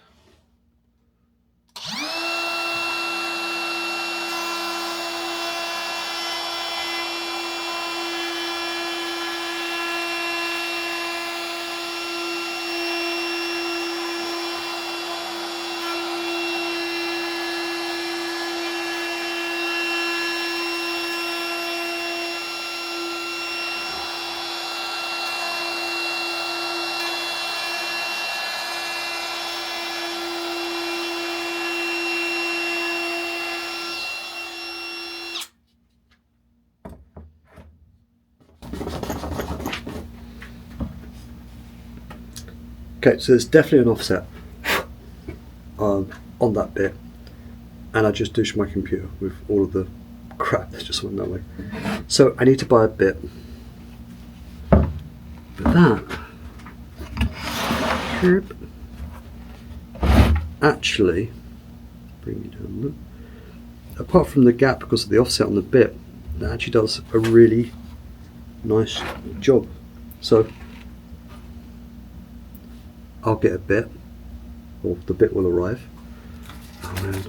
Okay, so there's definitely an offset on that bit, and I just douched my computer with all of the crap that just went that way. So I need to buy a bit. But that actually, bring me down, look. Apart from the gap because of the offset on the bit, that actually does a really nice job. So I'll get a bit, or the bit will arrive. And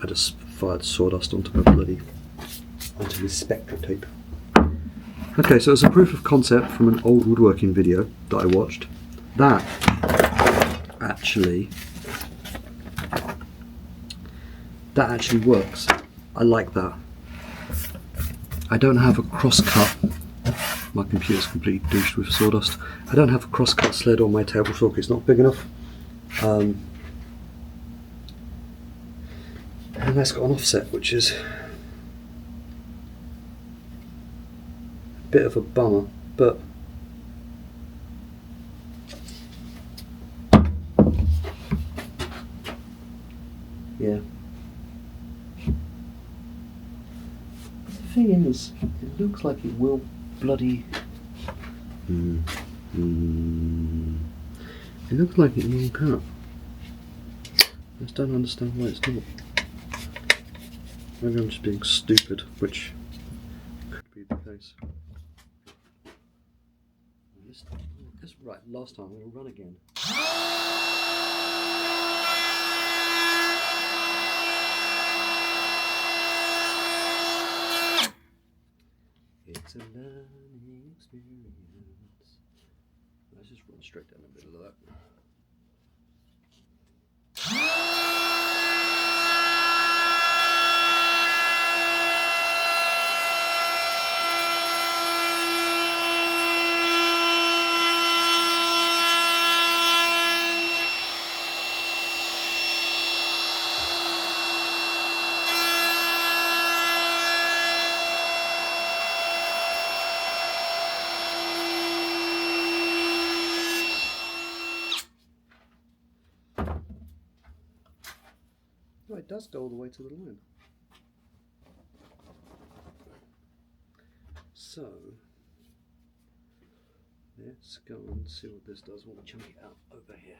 I just fired sawdust onto the spectra tape. Okay, so as a proof of concept from an old woodworking video that I watched, that actually works. I like that. I don't have a cross-cut. My computer's completely douched with sawdust. I don't have a cross-cut sled on my table saw. It's not big enough. And that's got an offset, which is a bit of a bummer, but yeah. The thing is, it looks like it will bloody. It looks like it will cut. I just don't understand why it's not. Maybe I'm just being stupid, which could be the case. This right, last time we'll run again. It's a learning experience. Let's just run straight down the middle of that. Oh, it does go all the way to the line. So, let's go and see what this does. We'll chunk it out over here.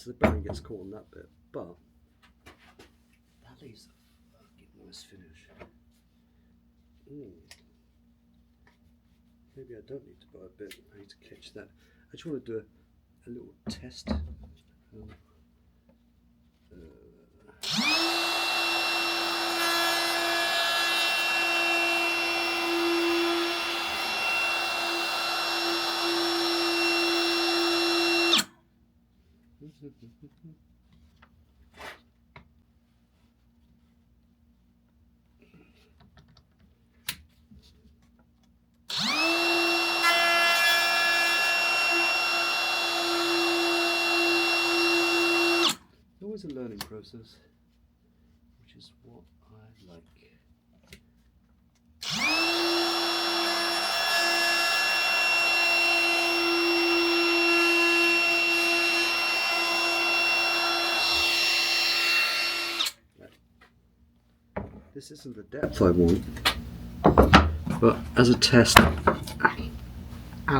so the bearing gets caught on that bit, but that leaves a fucking nice finish. Maybe I don't need to buy a bit, I need to catch that. I just want to do a little test. Always a learning process, which is what I like. This isn't the depth I want, but as a test, ow, I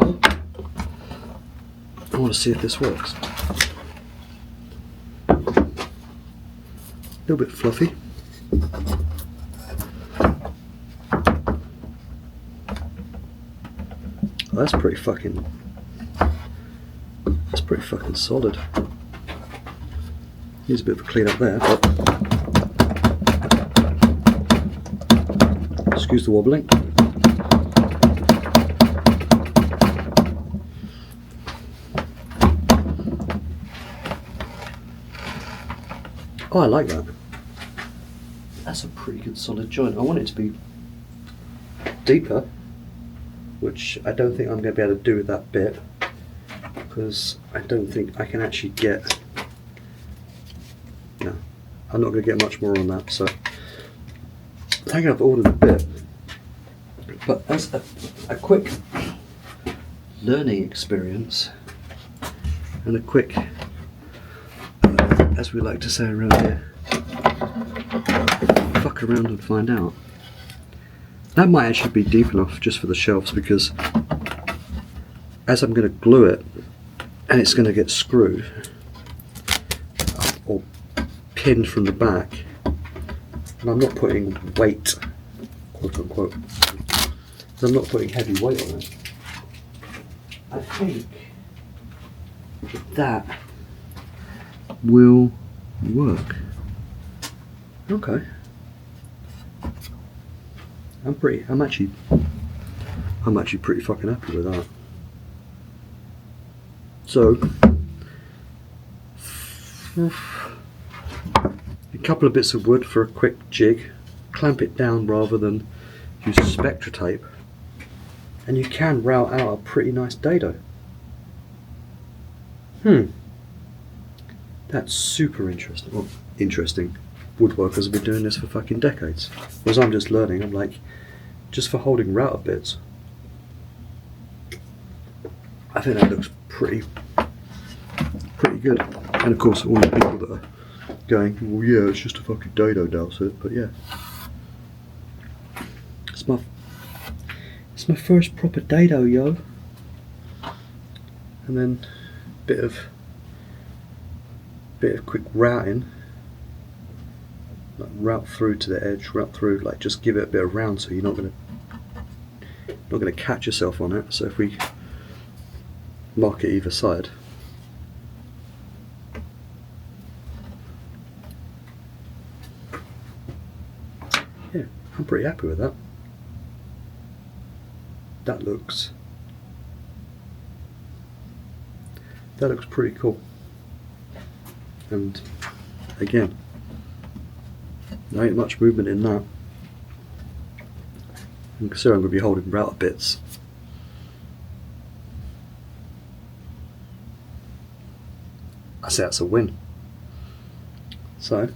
want to see if this works. A little bit fluffy. Oh, that's pretty fucking solid. Needs a bit of a clean up there, but excuse the wobbling. Oh, I like that. That's a pretty good solid joint. I want it to be deeper, which I don't think I'm going to be able to do with that bit, because I don't think I can actually get, no, I'm not going to get much more on that, so I think I've ordered a bit. But as a quick learning experience and a quick, as we like to say around here, fuck around and find out. That might actually be deep enough just for the shelves, because as I'm going to glue it and it's going to get screwed or pinned from the back, and I'm not putting weight, quote unquote, I'm not putting heavy weight on it, I think that will work. Okay. I'm actually pretty fucking happy with that. So a couple of bits of wood for a quick jig, clamp it down rather than use Spectra tape, and you can route out a pretty nice dado. That's super interesting. Well, interesting. Woodworkers have been doing this for fucking decades. Whereas I'm just learning, I'm like, just for holding router bits. I think that looks pretty good. And of course, all the people that are going, well, yeah, it's just a fucking dado dowset, but yeah. It's my first proper dado, yo. And then bit of quick routing, like route through to the edge, route through, like just give it a bit of round so you're not gonna catch yourself on it. So if we mark it either side, yeah, I'm pretty happy with that. That looks pretty cool. And again, there ain't much movement in that. And considering I'm going to be holding router bits, I say that's a win. So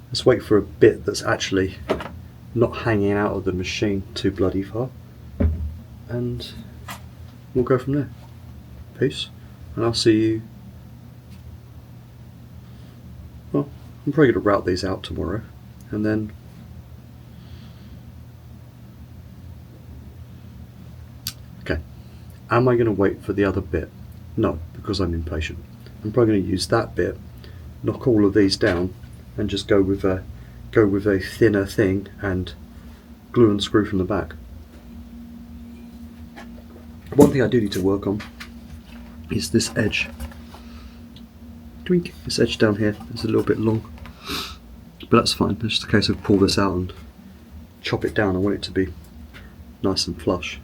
let's wait for a bit that's actually not hanging out of the machine too bloody far, and we'll go from there. Peace, and I'll see you. Well, I'm probably going to route these out tomorrow, and then okay. Am I going to wait for the other bit? No, because I'm impatient. I'm I'm probably going to use that bit, knock all of these down, and just go with a thinner thing and glue and screw from the back. One thing I do need to work on is this edge. Twink. This edge down here is a little bit long, but that's fine. It's just a case of pull this out and chop it down. I want it to be nice and flush.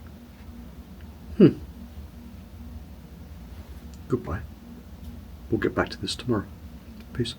Goodbye. We'll get back to this tomorrow. Peace.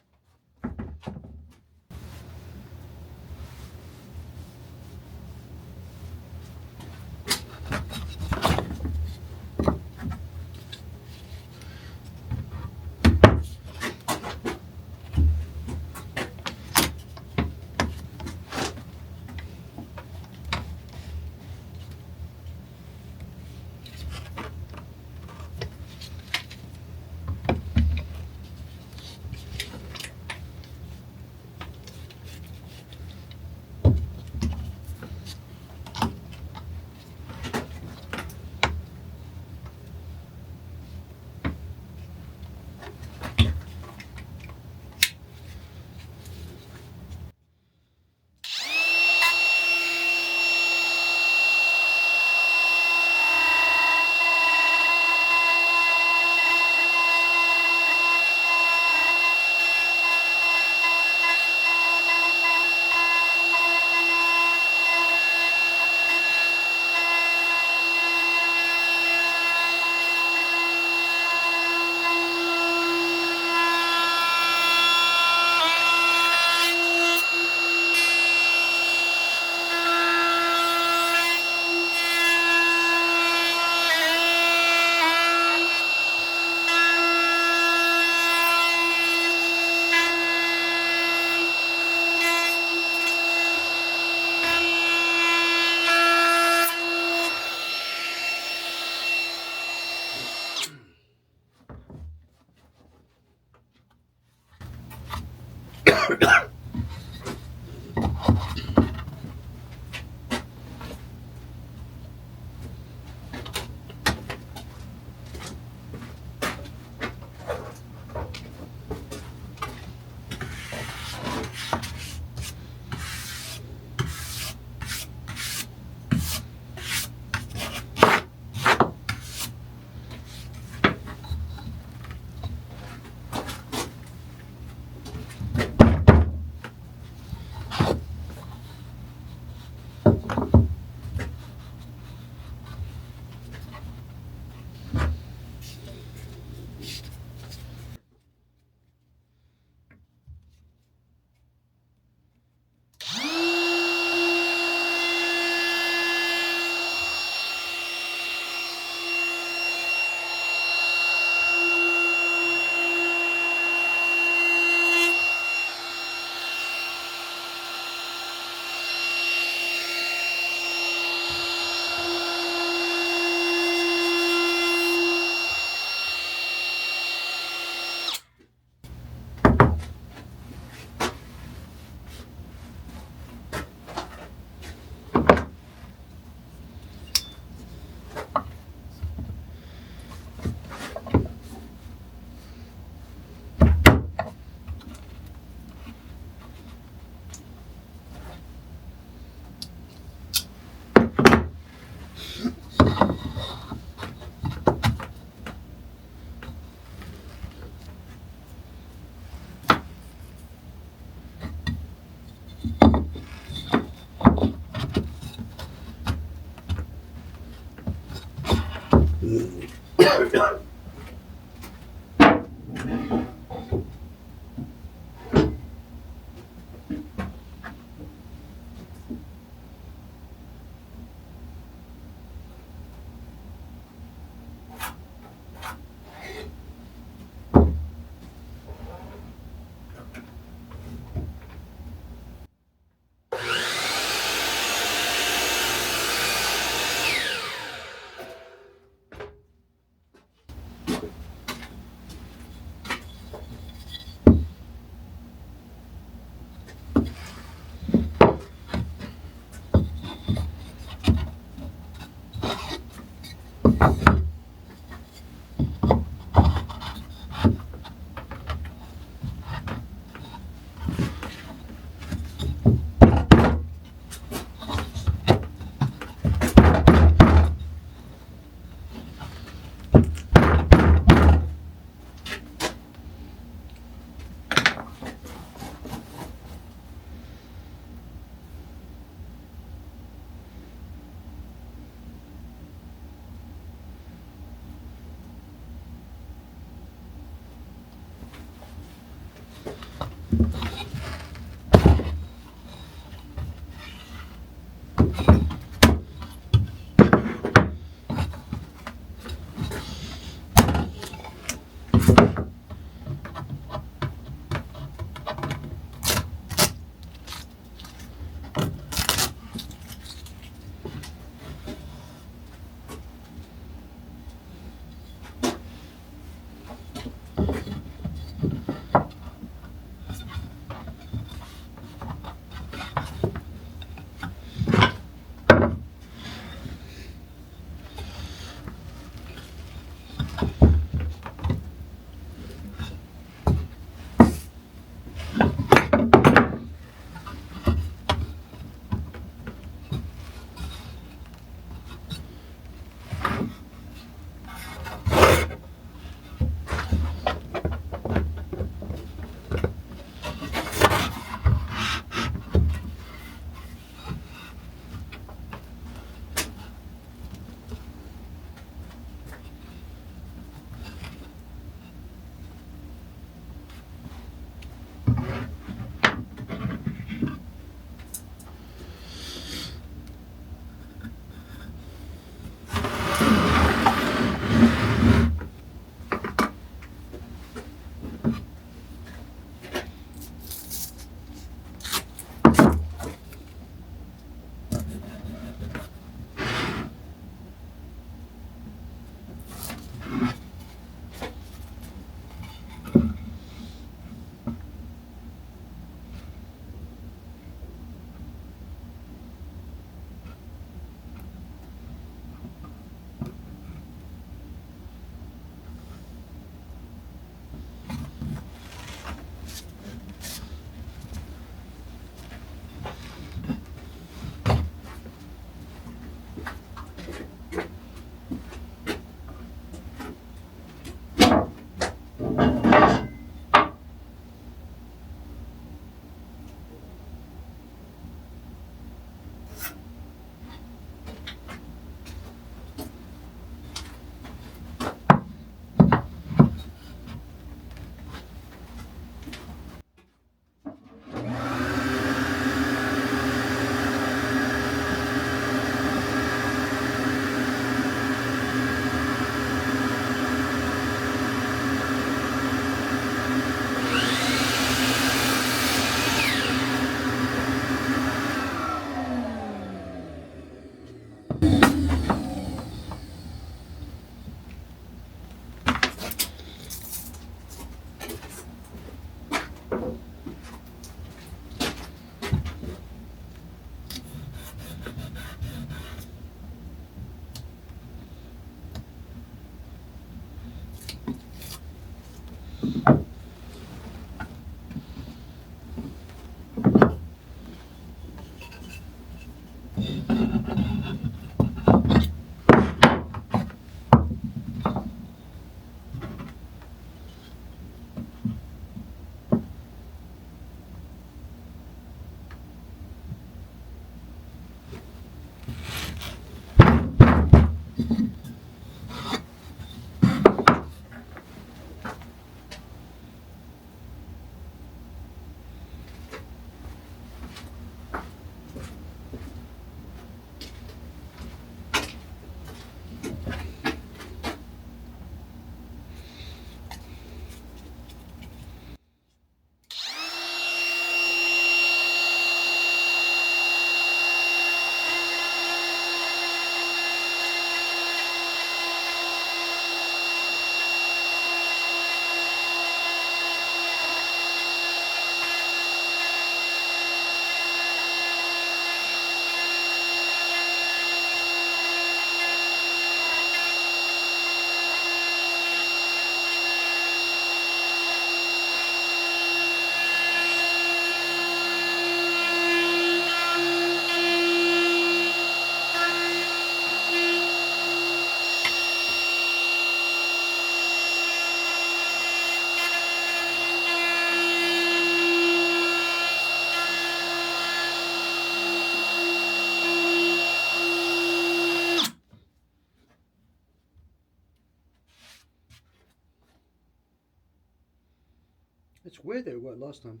It's weird that it worked last time.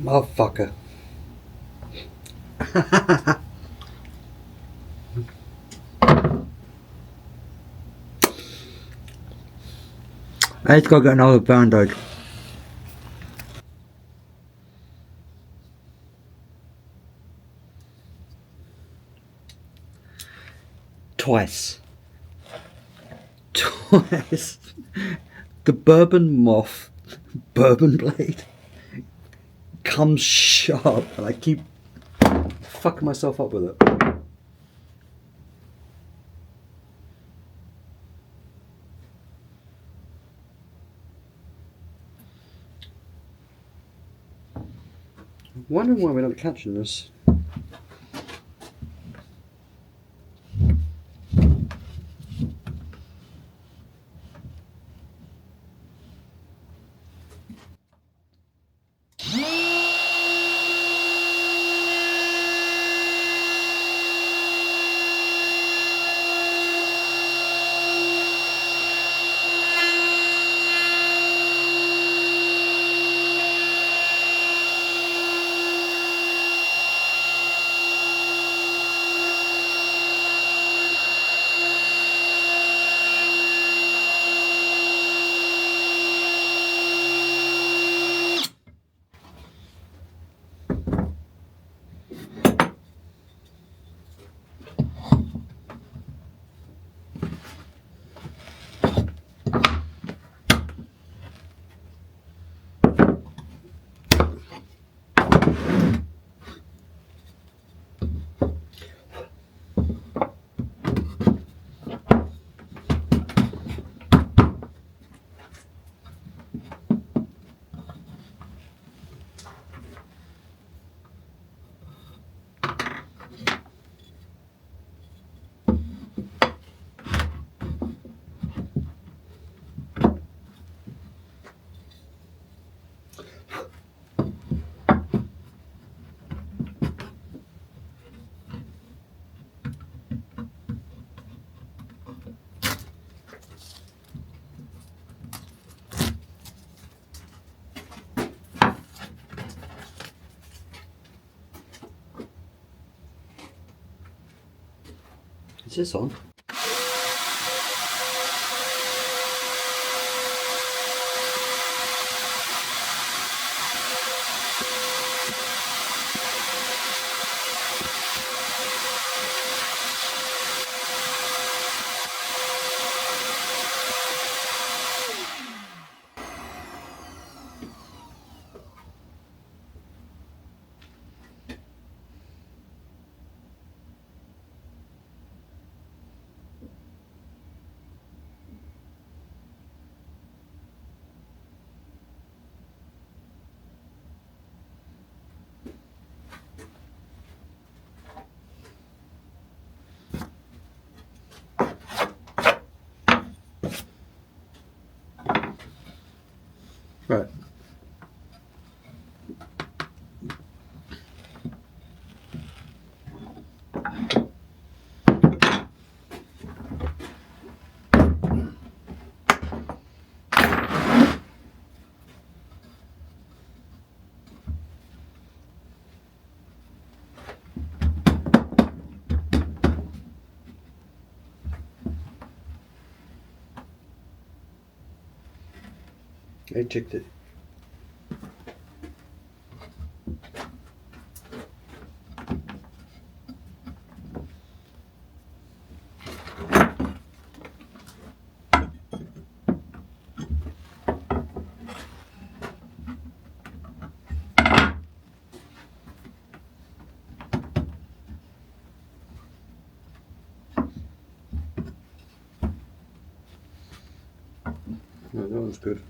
Motherfucker. I need to go get another band-aid. Twice. Twice. The bourbon moth, bourbon blade, comes sharp and I keep fucking myself up with it. Wondering why we're not catching this. Is this on? Right. I checked it. No, that one's good.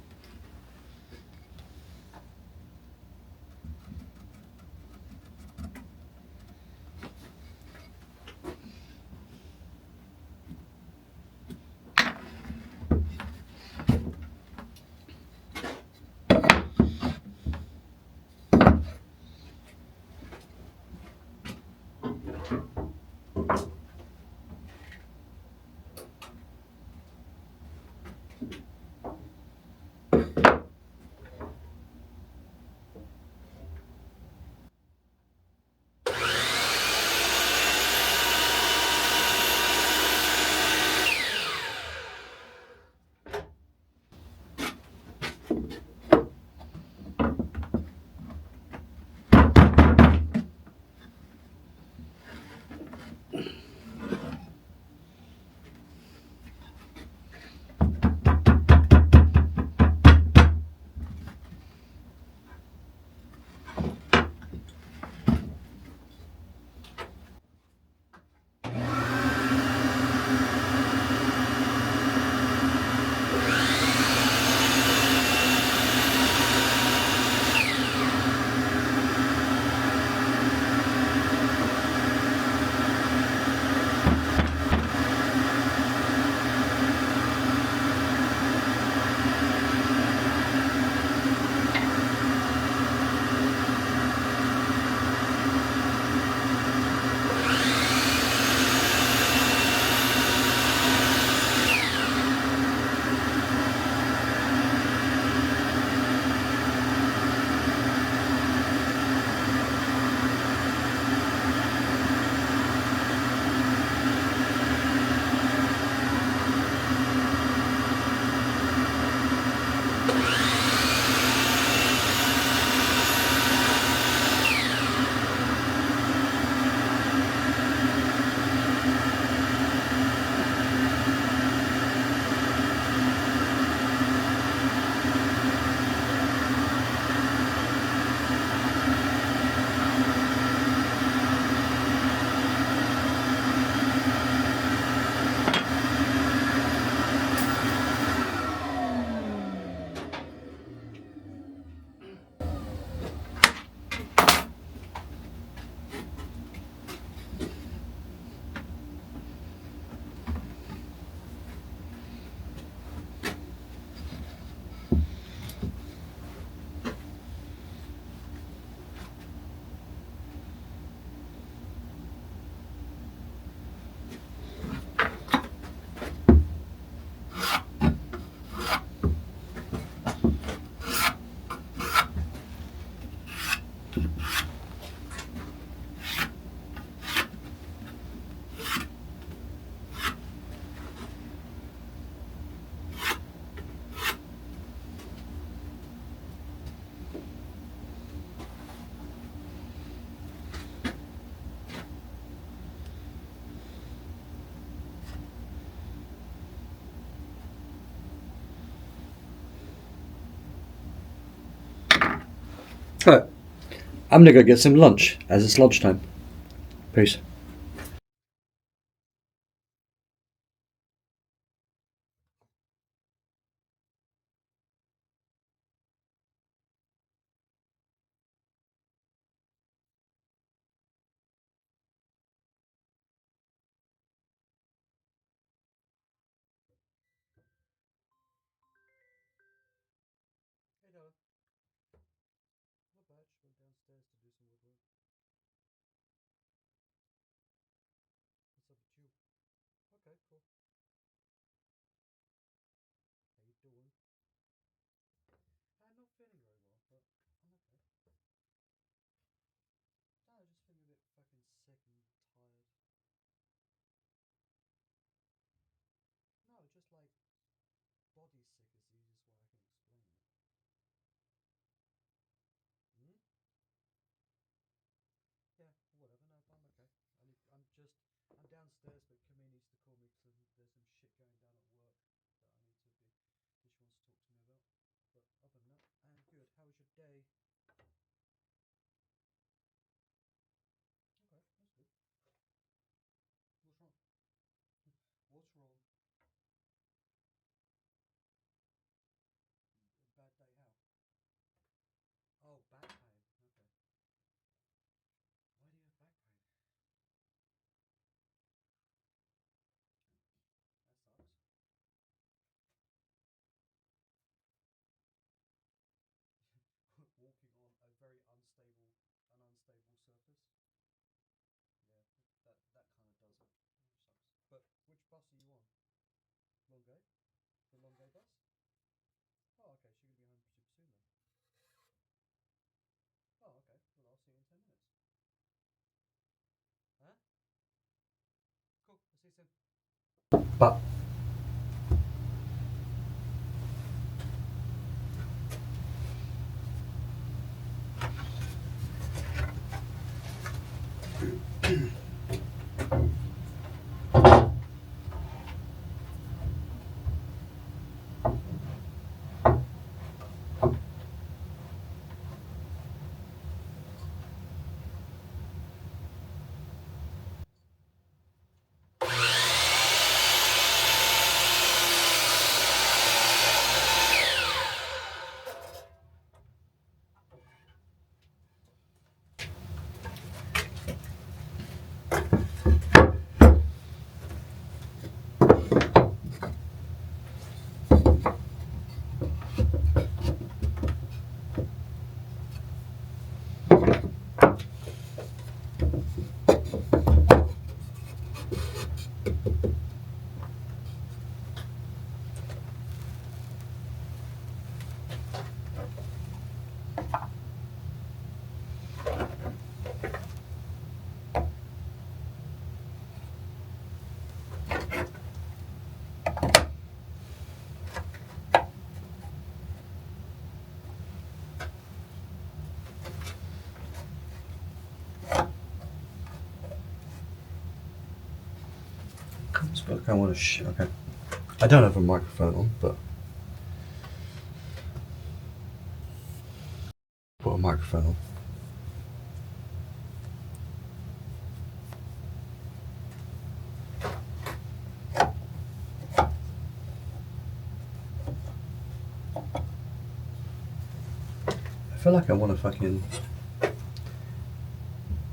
Right. I'm gonna go get some lunch as it's lunchtime. Peace. Hey Dado. Not bad. Just went downstairs to do some woodwork. It's up to you. Okay, cool. How you doing? I'm not feeling very well, but I'm okay. No, just feeling a bit fucking sick and tired. No, just like body sick is the easiest way I can explain it. Hmm? Yeah, whatever. No, I'm okay. I'm downstairs, but Camille needs to call me because there's some shit going down at work that I need to be, that she wants to talk to me about. But other than that, I'm good. How was your day? Okay, that's good. What's wrong? What's wrong? Bad day how? Oh, back pain. Okay. Why do you have back pain? That sucks. Walking on a very unstable surface. Yeah, that kind of does it. Oh, sucks. But which bus are you on? Longay? The Longay bus? Oh, okay. So you're gonna be home super soon then. Oh, okay. Well, I'll see you in 10 minutes. Huh? Cool. I'll see you soon. But comes back. I want to. Okay. I don't have a microphone on, but put a microphone on. I feel like I want to fucking.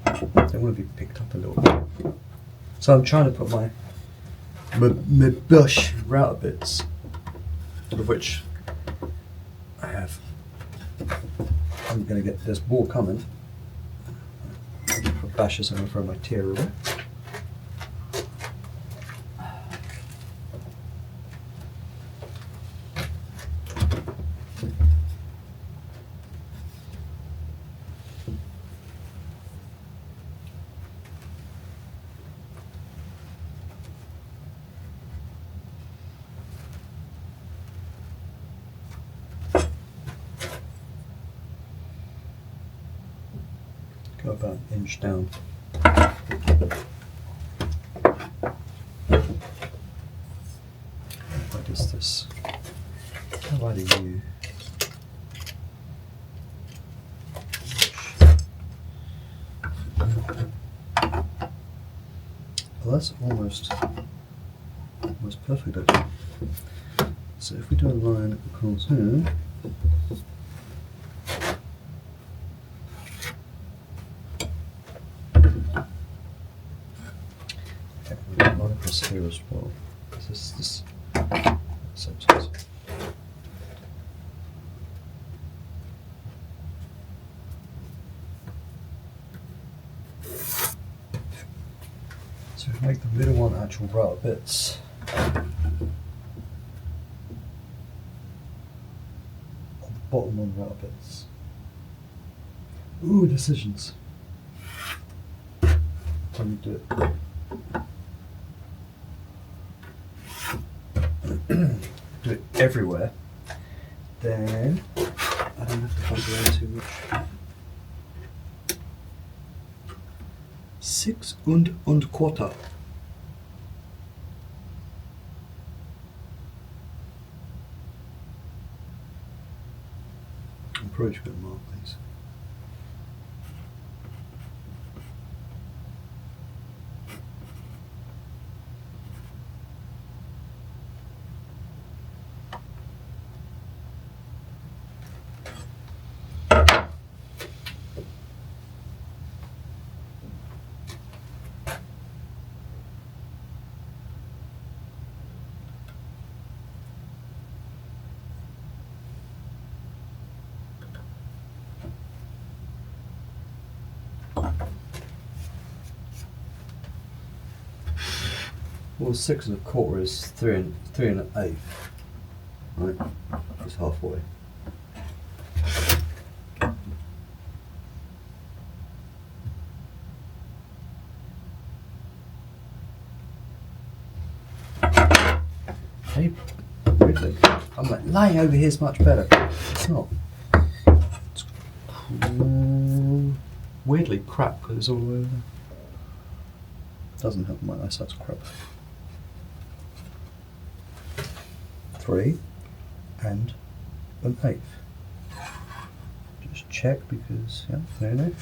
I want to be picked up a little bit. So I'm trying to put my bush router bits, of which I have. I'm gonna get this ball coming. For bashes, I'm gonna throw my tear away. Go about an inch down. What is this? How do you? Well, that's almost perfect actually. So if we do a line across here, okay, we've got a line across here as well. This same size. So we make the middle one actual router bits. Bottom one router bits. Ooh, decisions. Let me do it. Do it everywhere. Then I don't have to fuss around too much. 6 und quarter. I'm probably just going to mark these. Well, 6 1/4 is 3 1/8. Right, it's halfway. Hey, weirdly, I'm like, lying over here is much better. It's not. It's weirdly crap because it's all the way over there. Doesn't help my eyesight's crap. 3 1/8. Just check because, yeah, there it is.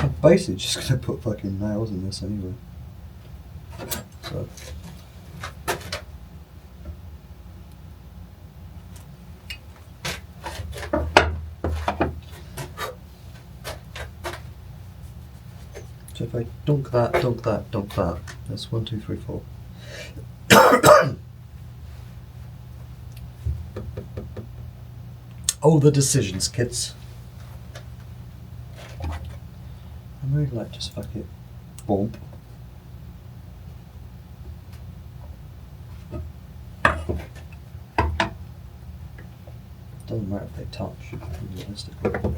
I'm basically just going to put fucking nails in this anyway. So. So if I dunk that, dunk that, dunk that, that's 1, 2, 3, 4. Oh, the decisions, kids. I'm really like, just fuck it. Boom. Doesn't matter if they touch, realistically.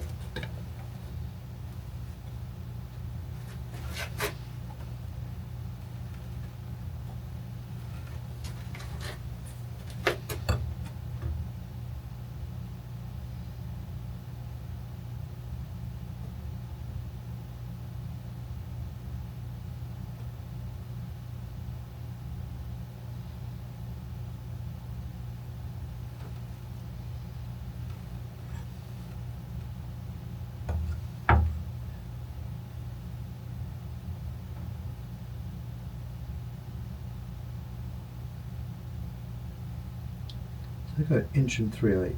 I go 1 3/8.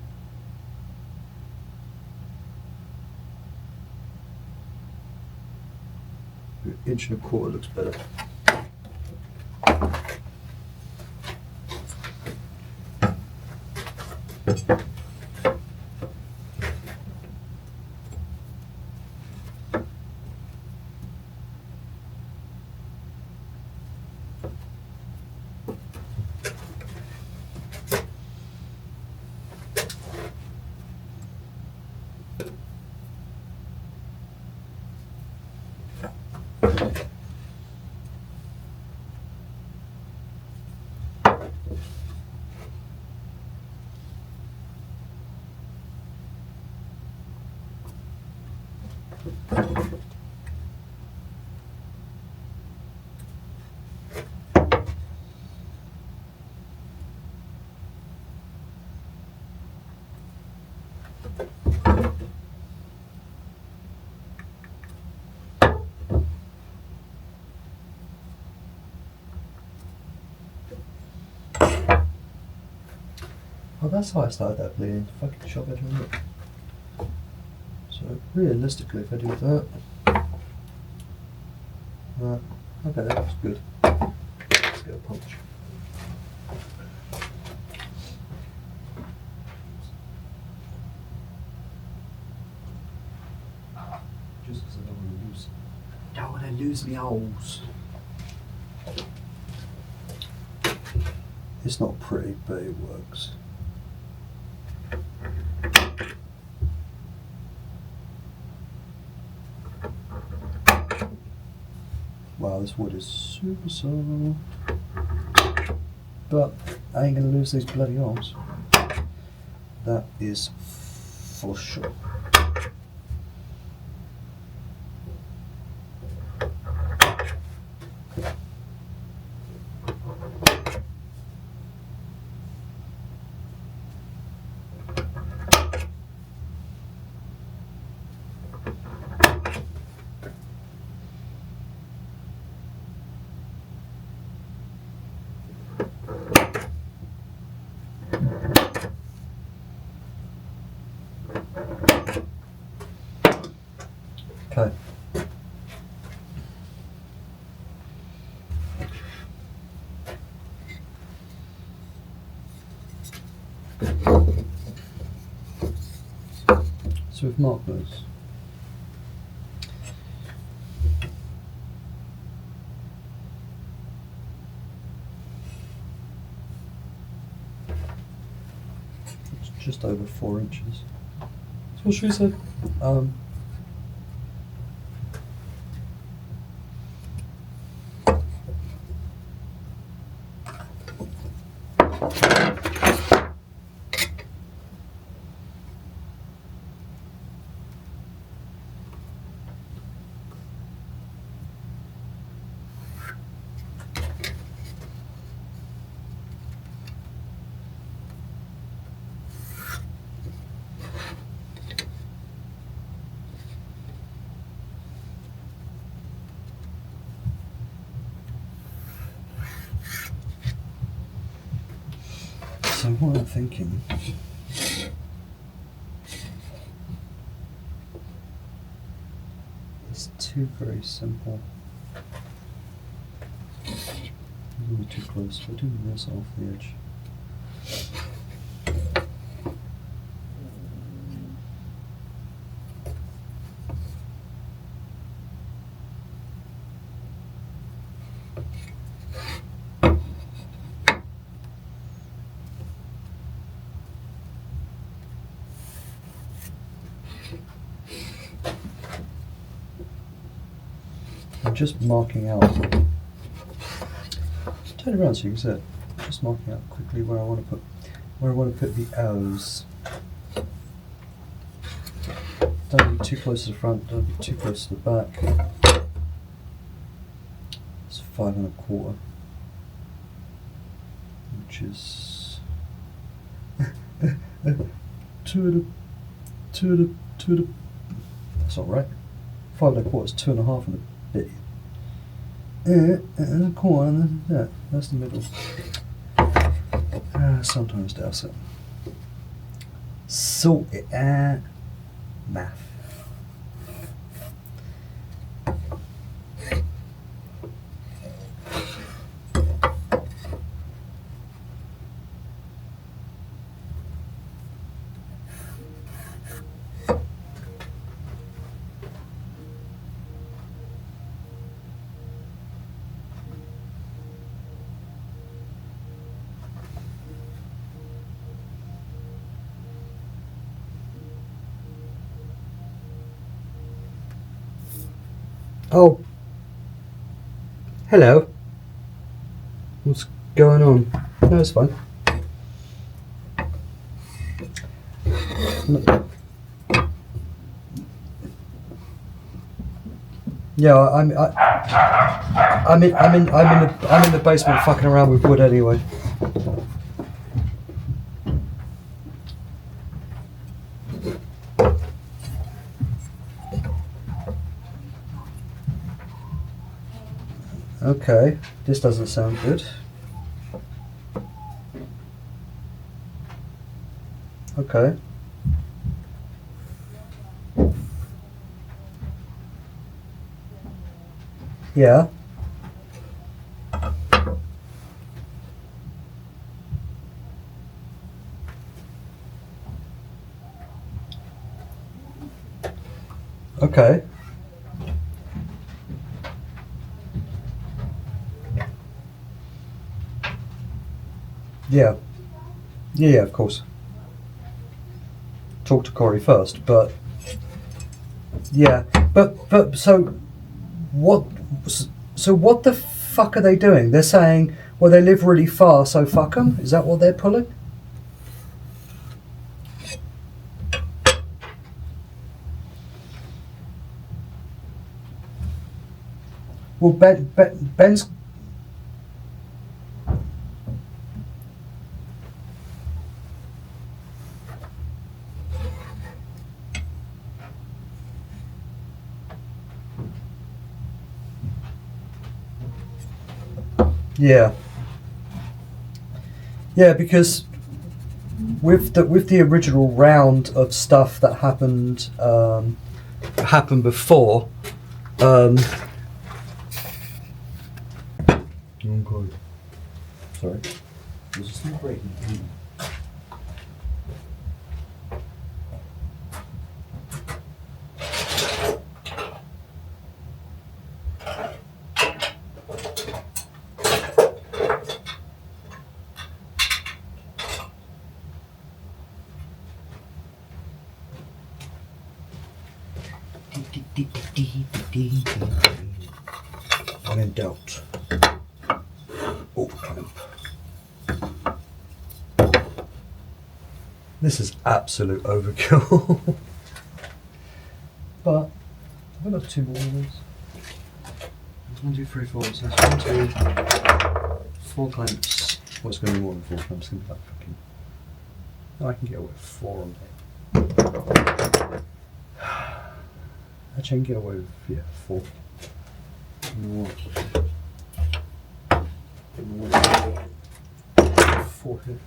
An 1 1/4 looks better. Oh, that's how I started that bleeding. Fucking shot better than it. So realistically, if I do that, okay, that was good. Let's get a punch. Just because I don't want to lose my owls. It's not pretty, but it works. Wow, this wood is super soft. But I ain't gonna lose these bloody arms. That is for sure. Okay. So with markers, it's just over 4 inches. So what should we say? So what I'm thinking is two very simple. I'm going to be too close. We're doing this off the edge. I'm just marking out. Turn around so you can see it. Just marking out quickly where I want to put the O's. Don't be too close to the front. Don't be too close to the back. It's 5 1/4, which is two. That's not right. 5 1/4 is 2 1/2 and a bit. And a quarter, and then that's the middle. Sometimes does it. So math. Oh, Hello. What's going on? No, it's fine. No. Yeah, I'm in the basement fucking around with wood anyway. Okay, this doesn't sound good. Okay. Yeah. Okay. Yeah. Yeah, of course. Talk to Corey first, but yeah, but what? So what the fuck are they doing? They're saying, well, they live really far, so fuck them. Is that what they're pulling? Well, Ben's. Yeah. Yeah, because with the original round of stuff that happened before. Okay. Sorry. There's a small break. I'm in doubt. Oh, clamp. This is absolute overkill. But I've got 2 more of these. 1, 2, 3, 4. So that's 1, 2, 4 clamps. Well, it's going to be more than 4 clamps. It's going to be like fucking. Oh, I can get away with 4 on there. Actually, I can get away with 4. Four here.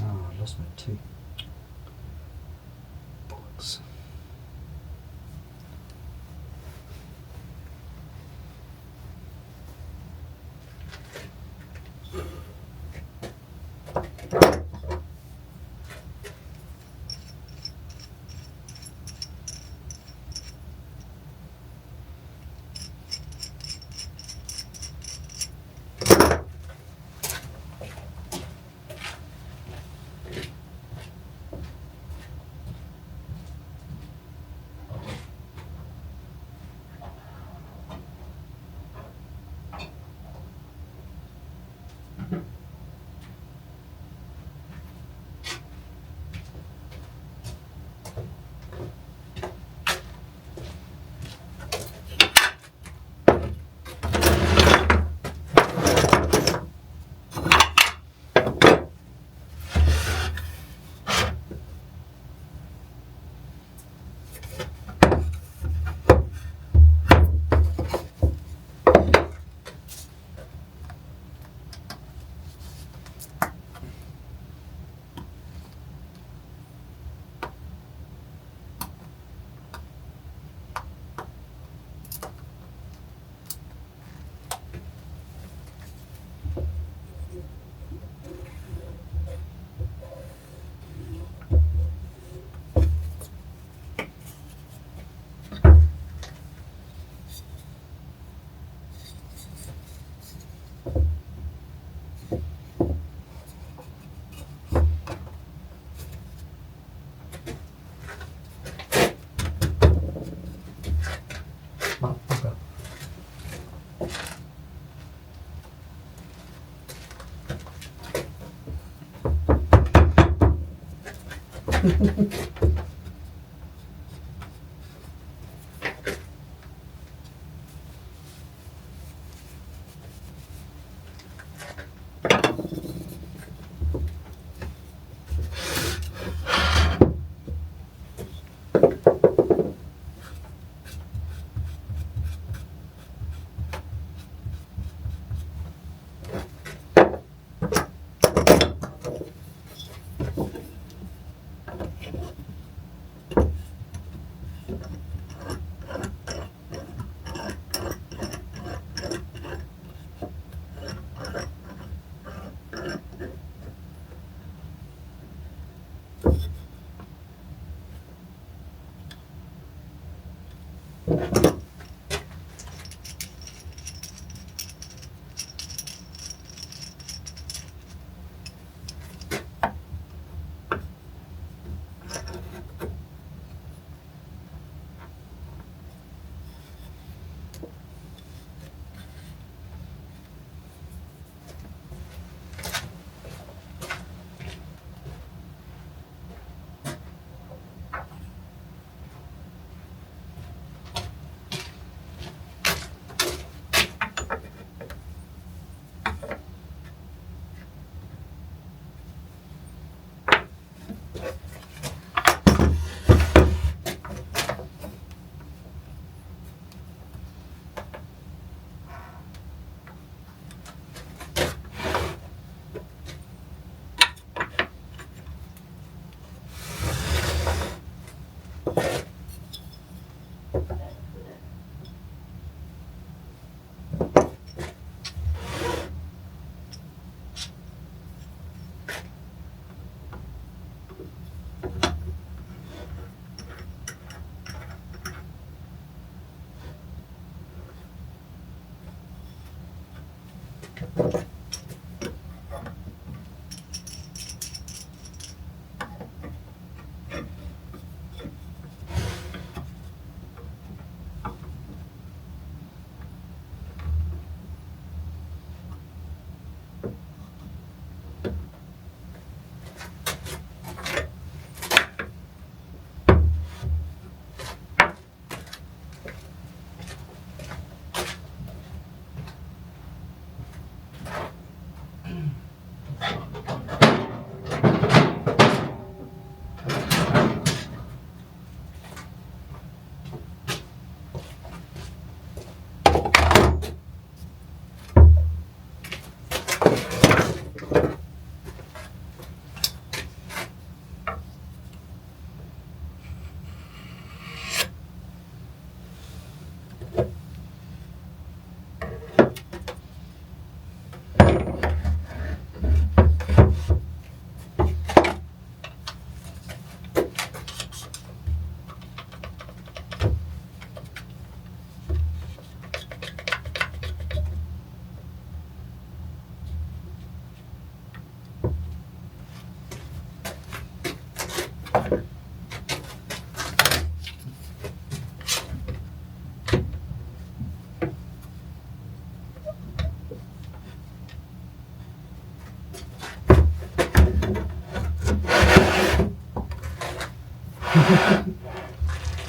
Oh, I lost my tea. Bullets.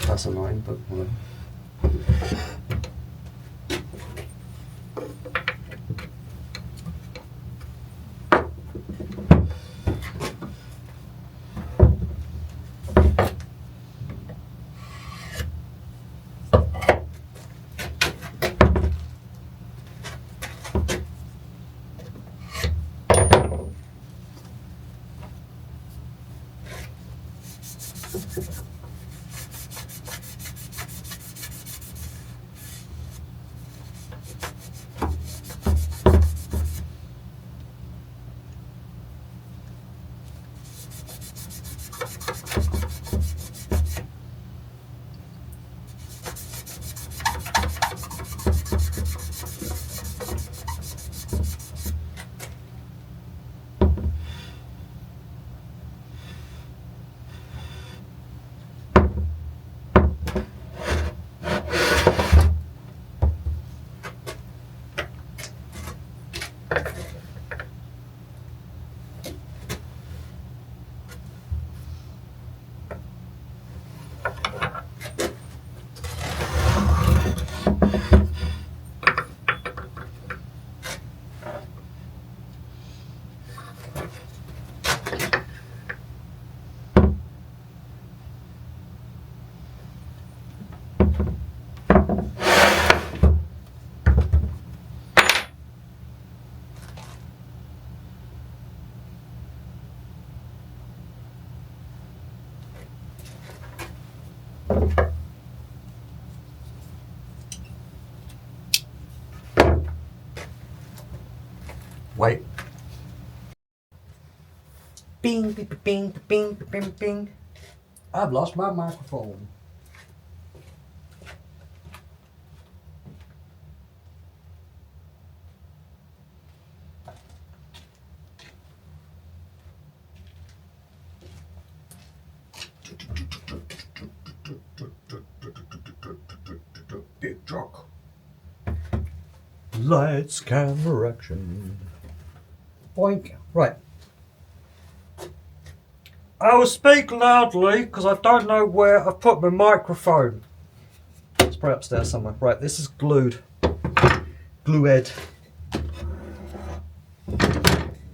That's annoying, but whatever. Wait. Bing, bing, bing, bing, bing, bing. I've lost my microphone. Big truck. Lights, camera, action. Boink. Right. I will speak loudly because I don't know where I've put my microphone. It's probably upstairs somewhere. Right, this is glued. Glued.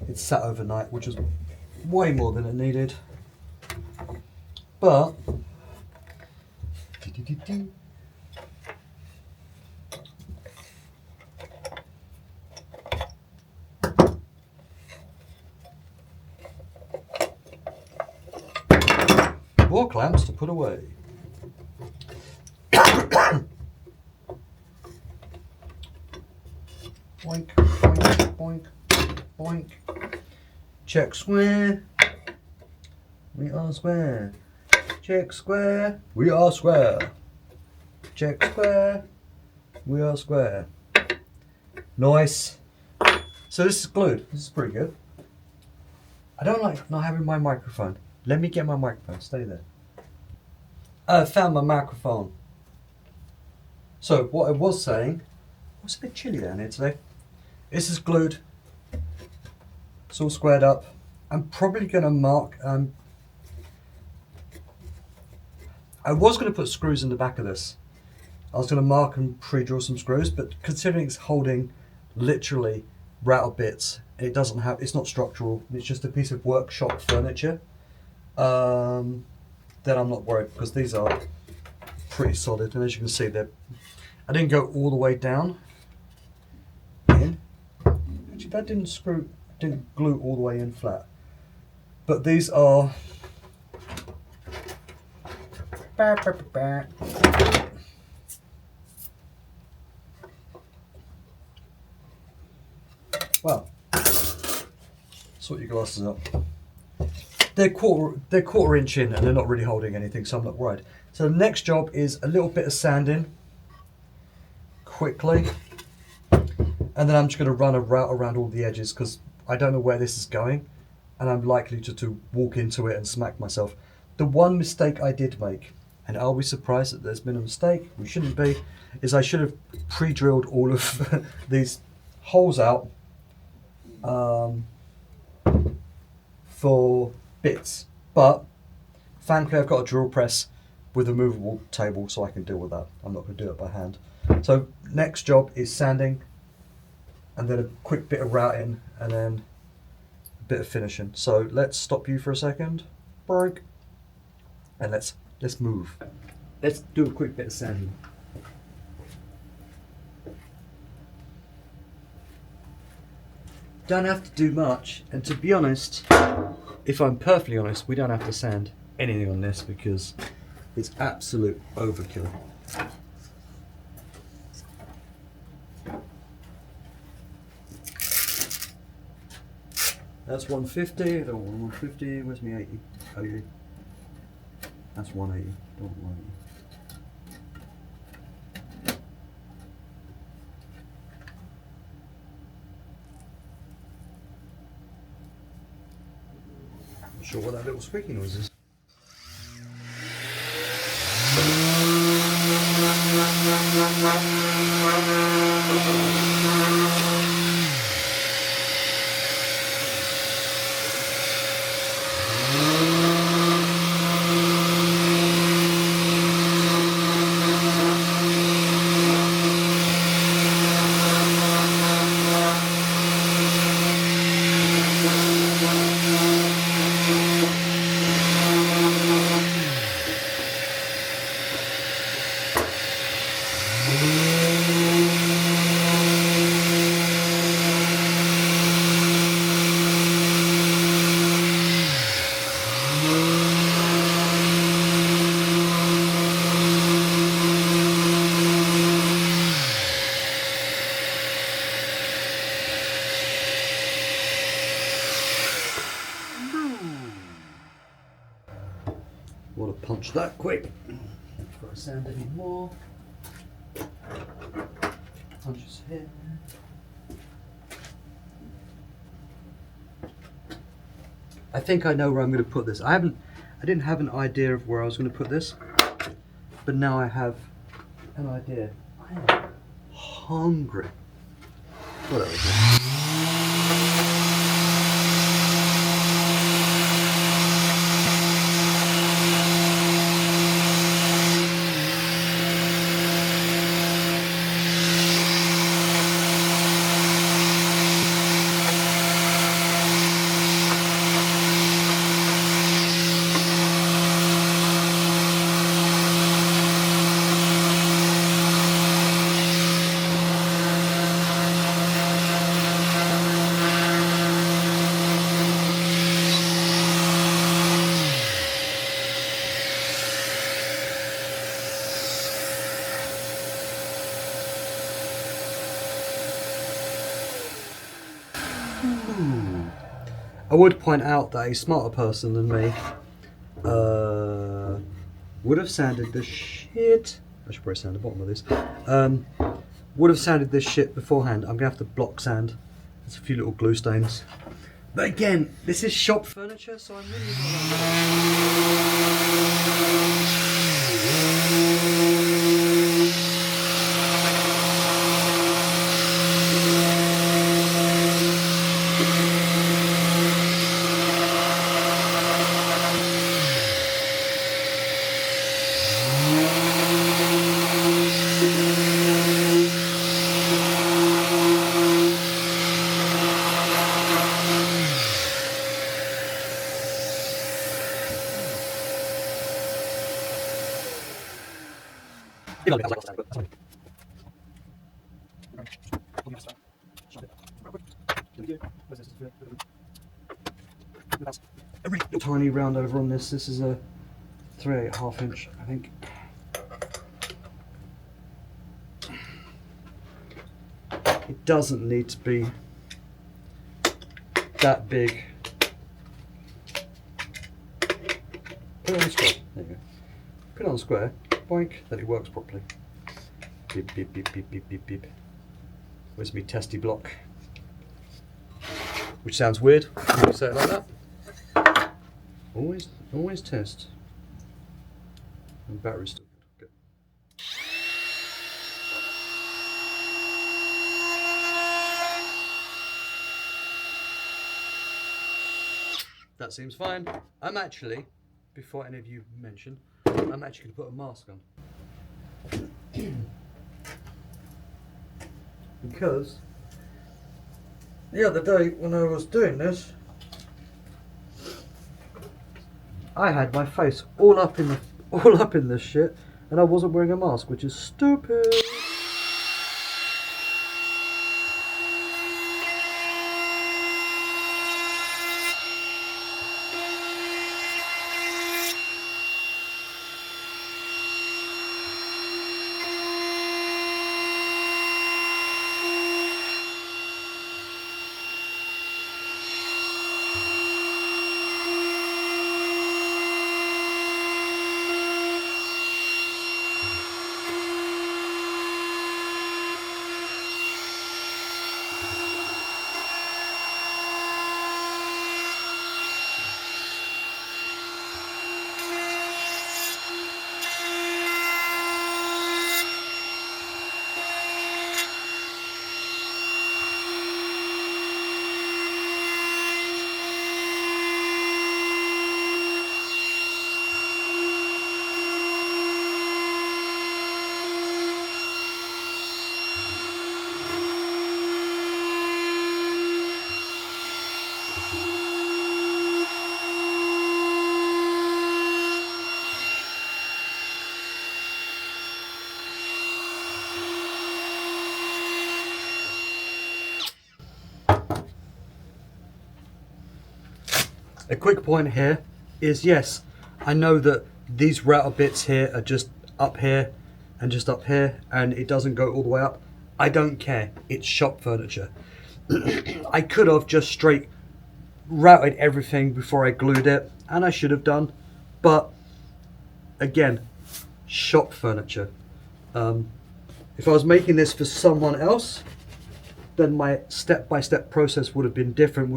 It's sat overnight, which is way more than it needed. But more clamps to put away. Boink, boink, boink, boink. Check square. We are square. Check square. We are square. Check square. We are square. Nice. So this is glued. This is pretty good. I don't like not having my microphone. Let me get my microphone. Stay there. I found my microphone. So what I was saying, it's a bit chilly down here today. This is glued. It's all squared up. I'm probably going to mark. I was going to put screws in the back of this. I was going to mark and pre-drill some screws, but considering it's holding literally router bits, it doesn't have. It's not structural. It's just a piece of workshop furniture. Then I'm not worried because these are pretty solid, and as you can see, I didn't go all the way down in. Actually, that didn't glue all the way in flat. But these are well, sort your glasses up. They're quarter inch in and they're not really holding anything, so I'm not worried. So the next job is a little bit of sanding quickly, and then I'm just going to run a route around all the edges because I don't know where this is going and I'm likely to walk into it and smack myself. The one mistake I did make, and I'll be surprised that there's been a mistake, we shouldn't be, is I should have pre-drilled all of these holes out for bits, but thankfully I've got a drill press with a movable table so I can deal with that. I'm not going to do it by hand. So next job is sanding and then a quick bit of routing and then a bit of finishing. So let's stop you for a second, break, and let's move. Let's do a quick bit of sanding. Don't have to do much, and to be honest, if I'm perfectly honest, we don't have to sand anything on this because it's absolute overkill. That's 150, I don't want 150, where's my 80? Oh, yeah. That's 180, don't want 180. Not sure what that little squeaky noise is. that quick before I sand any more. Punches here. I think I know where I'm going to put this. I didn't have an idea of where I was going to put this, but now I have an idea. I am hungry. Whatever. I would point out that a smarter person than me would have sanded this shit. I should probably sand the bottom of this. Would have sanded this shit beforehand. I'm gonna have to block sand. There's a few little glue stains. But again, this is shop furniture, so I'm really a really tiny round over on this. This is a 3/8 inch, I think. It doesn't need to be that big. Put it on square. There you go. Put it on square. Boink. That it works properly. Beep beep beep beep beep beep beep. Where's me testy block? Which sounds weird when you say it like that. Always test. And battery's still good. That seems fine. I'm actually, before any of you mention, I'm actually going to put a mask on. Because the other day when I was doing this, I had my face all up in this shit, and I wasn't wearing a mask, which is stupid. A quick point here is, yes, I know that these router bits here are just up here and just up here, and it doesn't go all the way up. I don't care, it's shop furniture. I could have just straight routed everything before I glued it, and I should have done, but again, shop furniture. If I was making this for someone else, then my step-by-step process would have been different.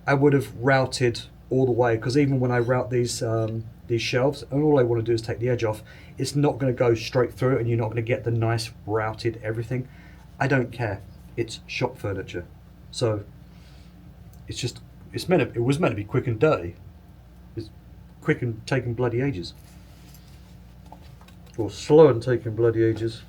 I would have routed all the way, because even when I route these shelves, and all I want to do is take the edge off, it's not going to go straight through, and you're not going to get the nice routed everything. I don't care. It's shop furniture, so it was meant to be quick and dirty. It's quick and taking bloody ages, or slow and taking bloody ages.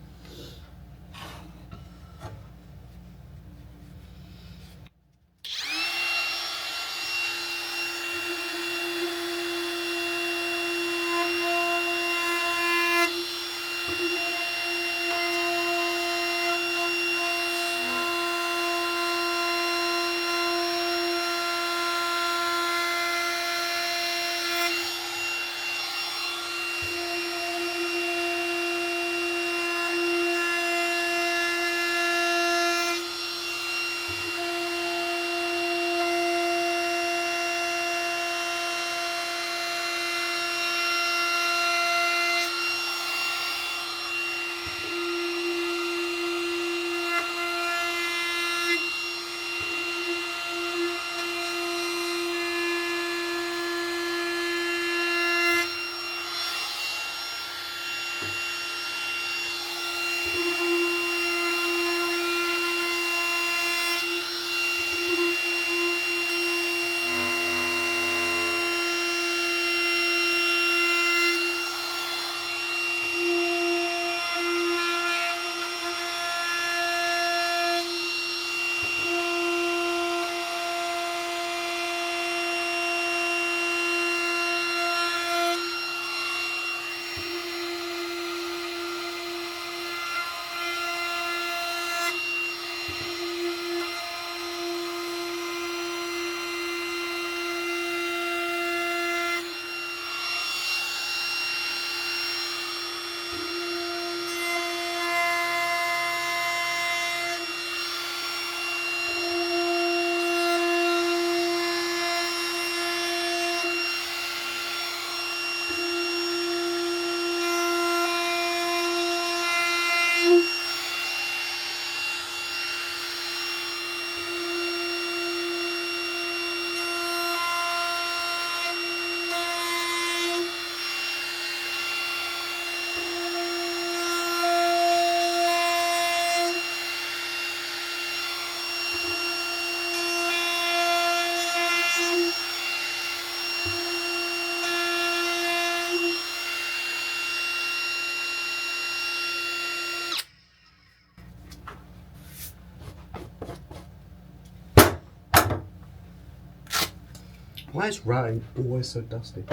Why is routing always so dusty?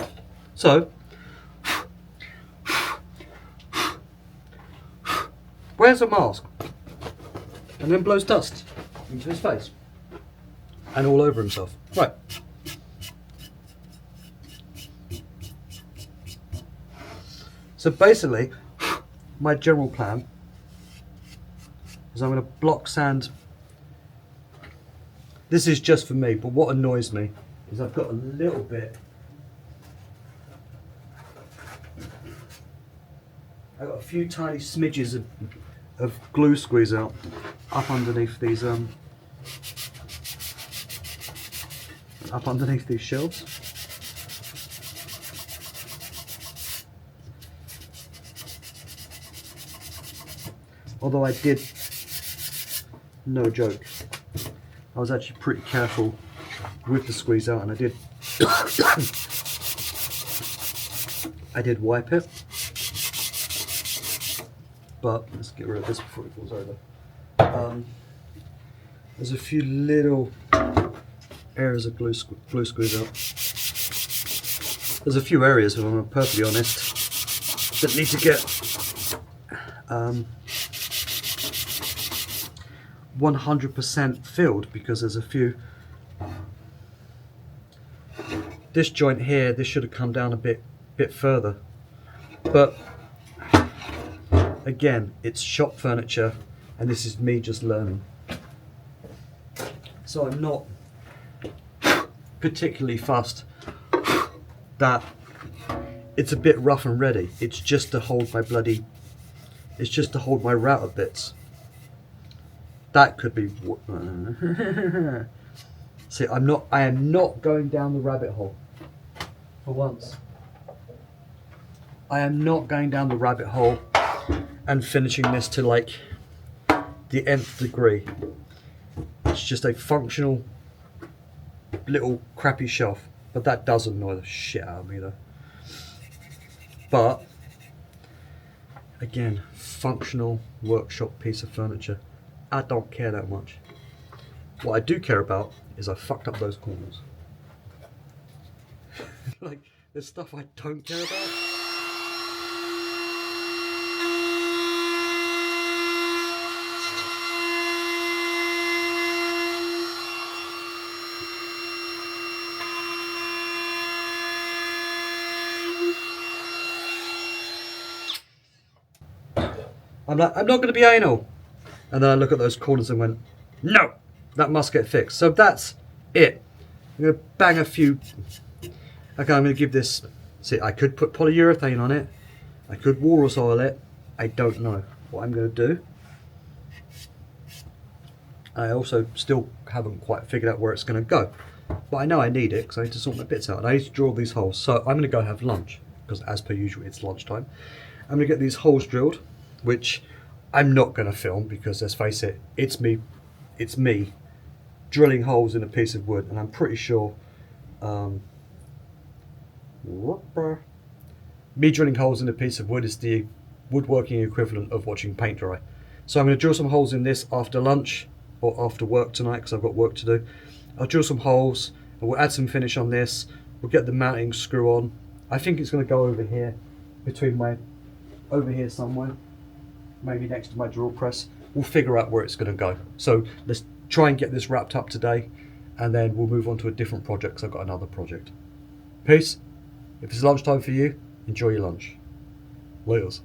So, wears a mask and then blows dust into his face and all over himself. Right. So basically, my general plan is I'm going to block sand. This is just for me, but what annoys me is I've got a little bit. I've got a few tiny smidges of glue squeeze out up underneath these shelves. Although I did, no joke, I was actually pretty careful with the squeeze out, and I did I did wipe it, but let's get rid of this before it falls over. There's a few little areas of glue squeeze out. There's a few areas, if I'm perfectly honest, that need to get 100% filled, because there's a few. This joint here, this should have come down a bit further, but again, it's shop furniture, and this is me just learning. So I'm not particularly fussed that it's a bit rough and ready. It's just to hold my it's just to hold my router bits. That could be. See, I am not going down the rabbit hole. For once. I am not going down the rabbit hole and finishing this to like the nth degree. It's just a functional little crappy shelf. But that does annoy the shit out of me though. But again, functional workshop piece of furniture. I don't care that much. What I do care about is I fucked up those corners. Like, there's stuff I don't care about. I'm like, I'm not going to be anal. And then I look at those corners and went, no, that must get fixed. So that's it. I'm going to bang a few. Okay, I'm going to give this. See, I could put polyurethane on it. I could walrus oil it. I don't know what I'm going to do. I also still haven't quite figured out where it's going to go. But I know I need it because I need to sort my bits out. And I need to drill these holes. So I'm going to go have lunch because as per usual, it's lunchtime. I'm going to get these holes drilled, which I'm not going to film because let's face it, it's me drilling holes in a piece of wood, and I'm pretty sure me drilling holes in a piece of wood is the woodworking equivalent of watching paint dry. So I'm going to drill some holes in this after lunch or after work tonight because I've got work to do. I'll drill some holes and we'll add some finish on this. We'll get the mounting screw on. I think it's going to go over here, over here somewhere. Maybe next to my drill press. We'll figure out where it's going to go. So let's try and get this wrapped up today, and then we'll move on to a different project because I've got another project. Peace. If it's lunchtime for you, enjoy your lunch. Laters.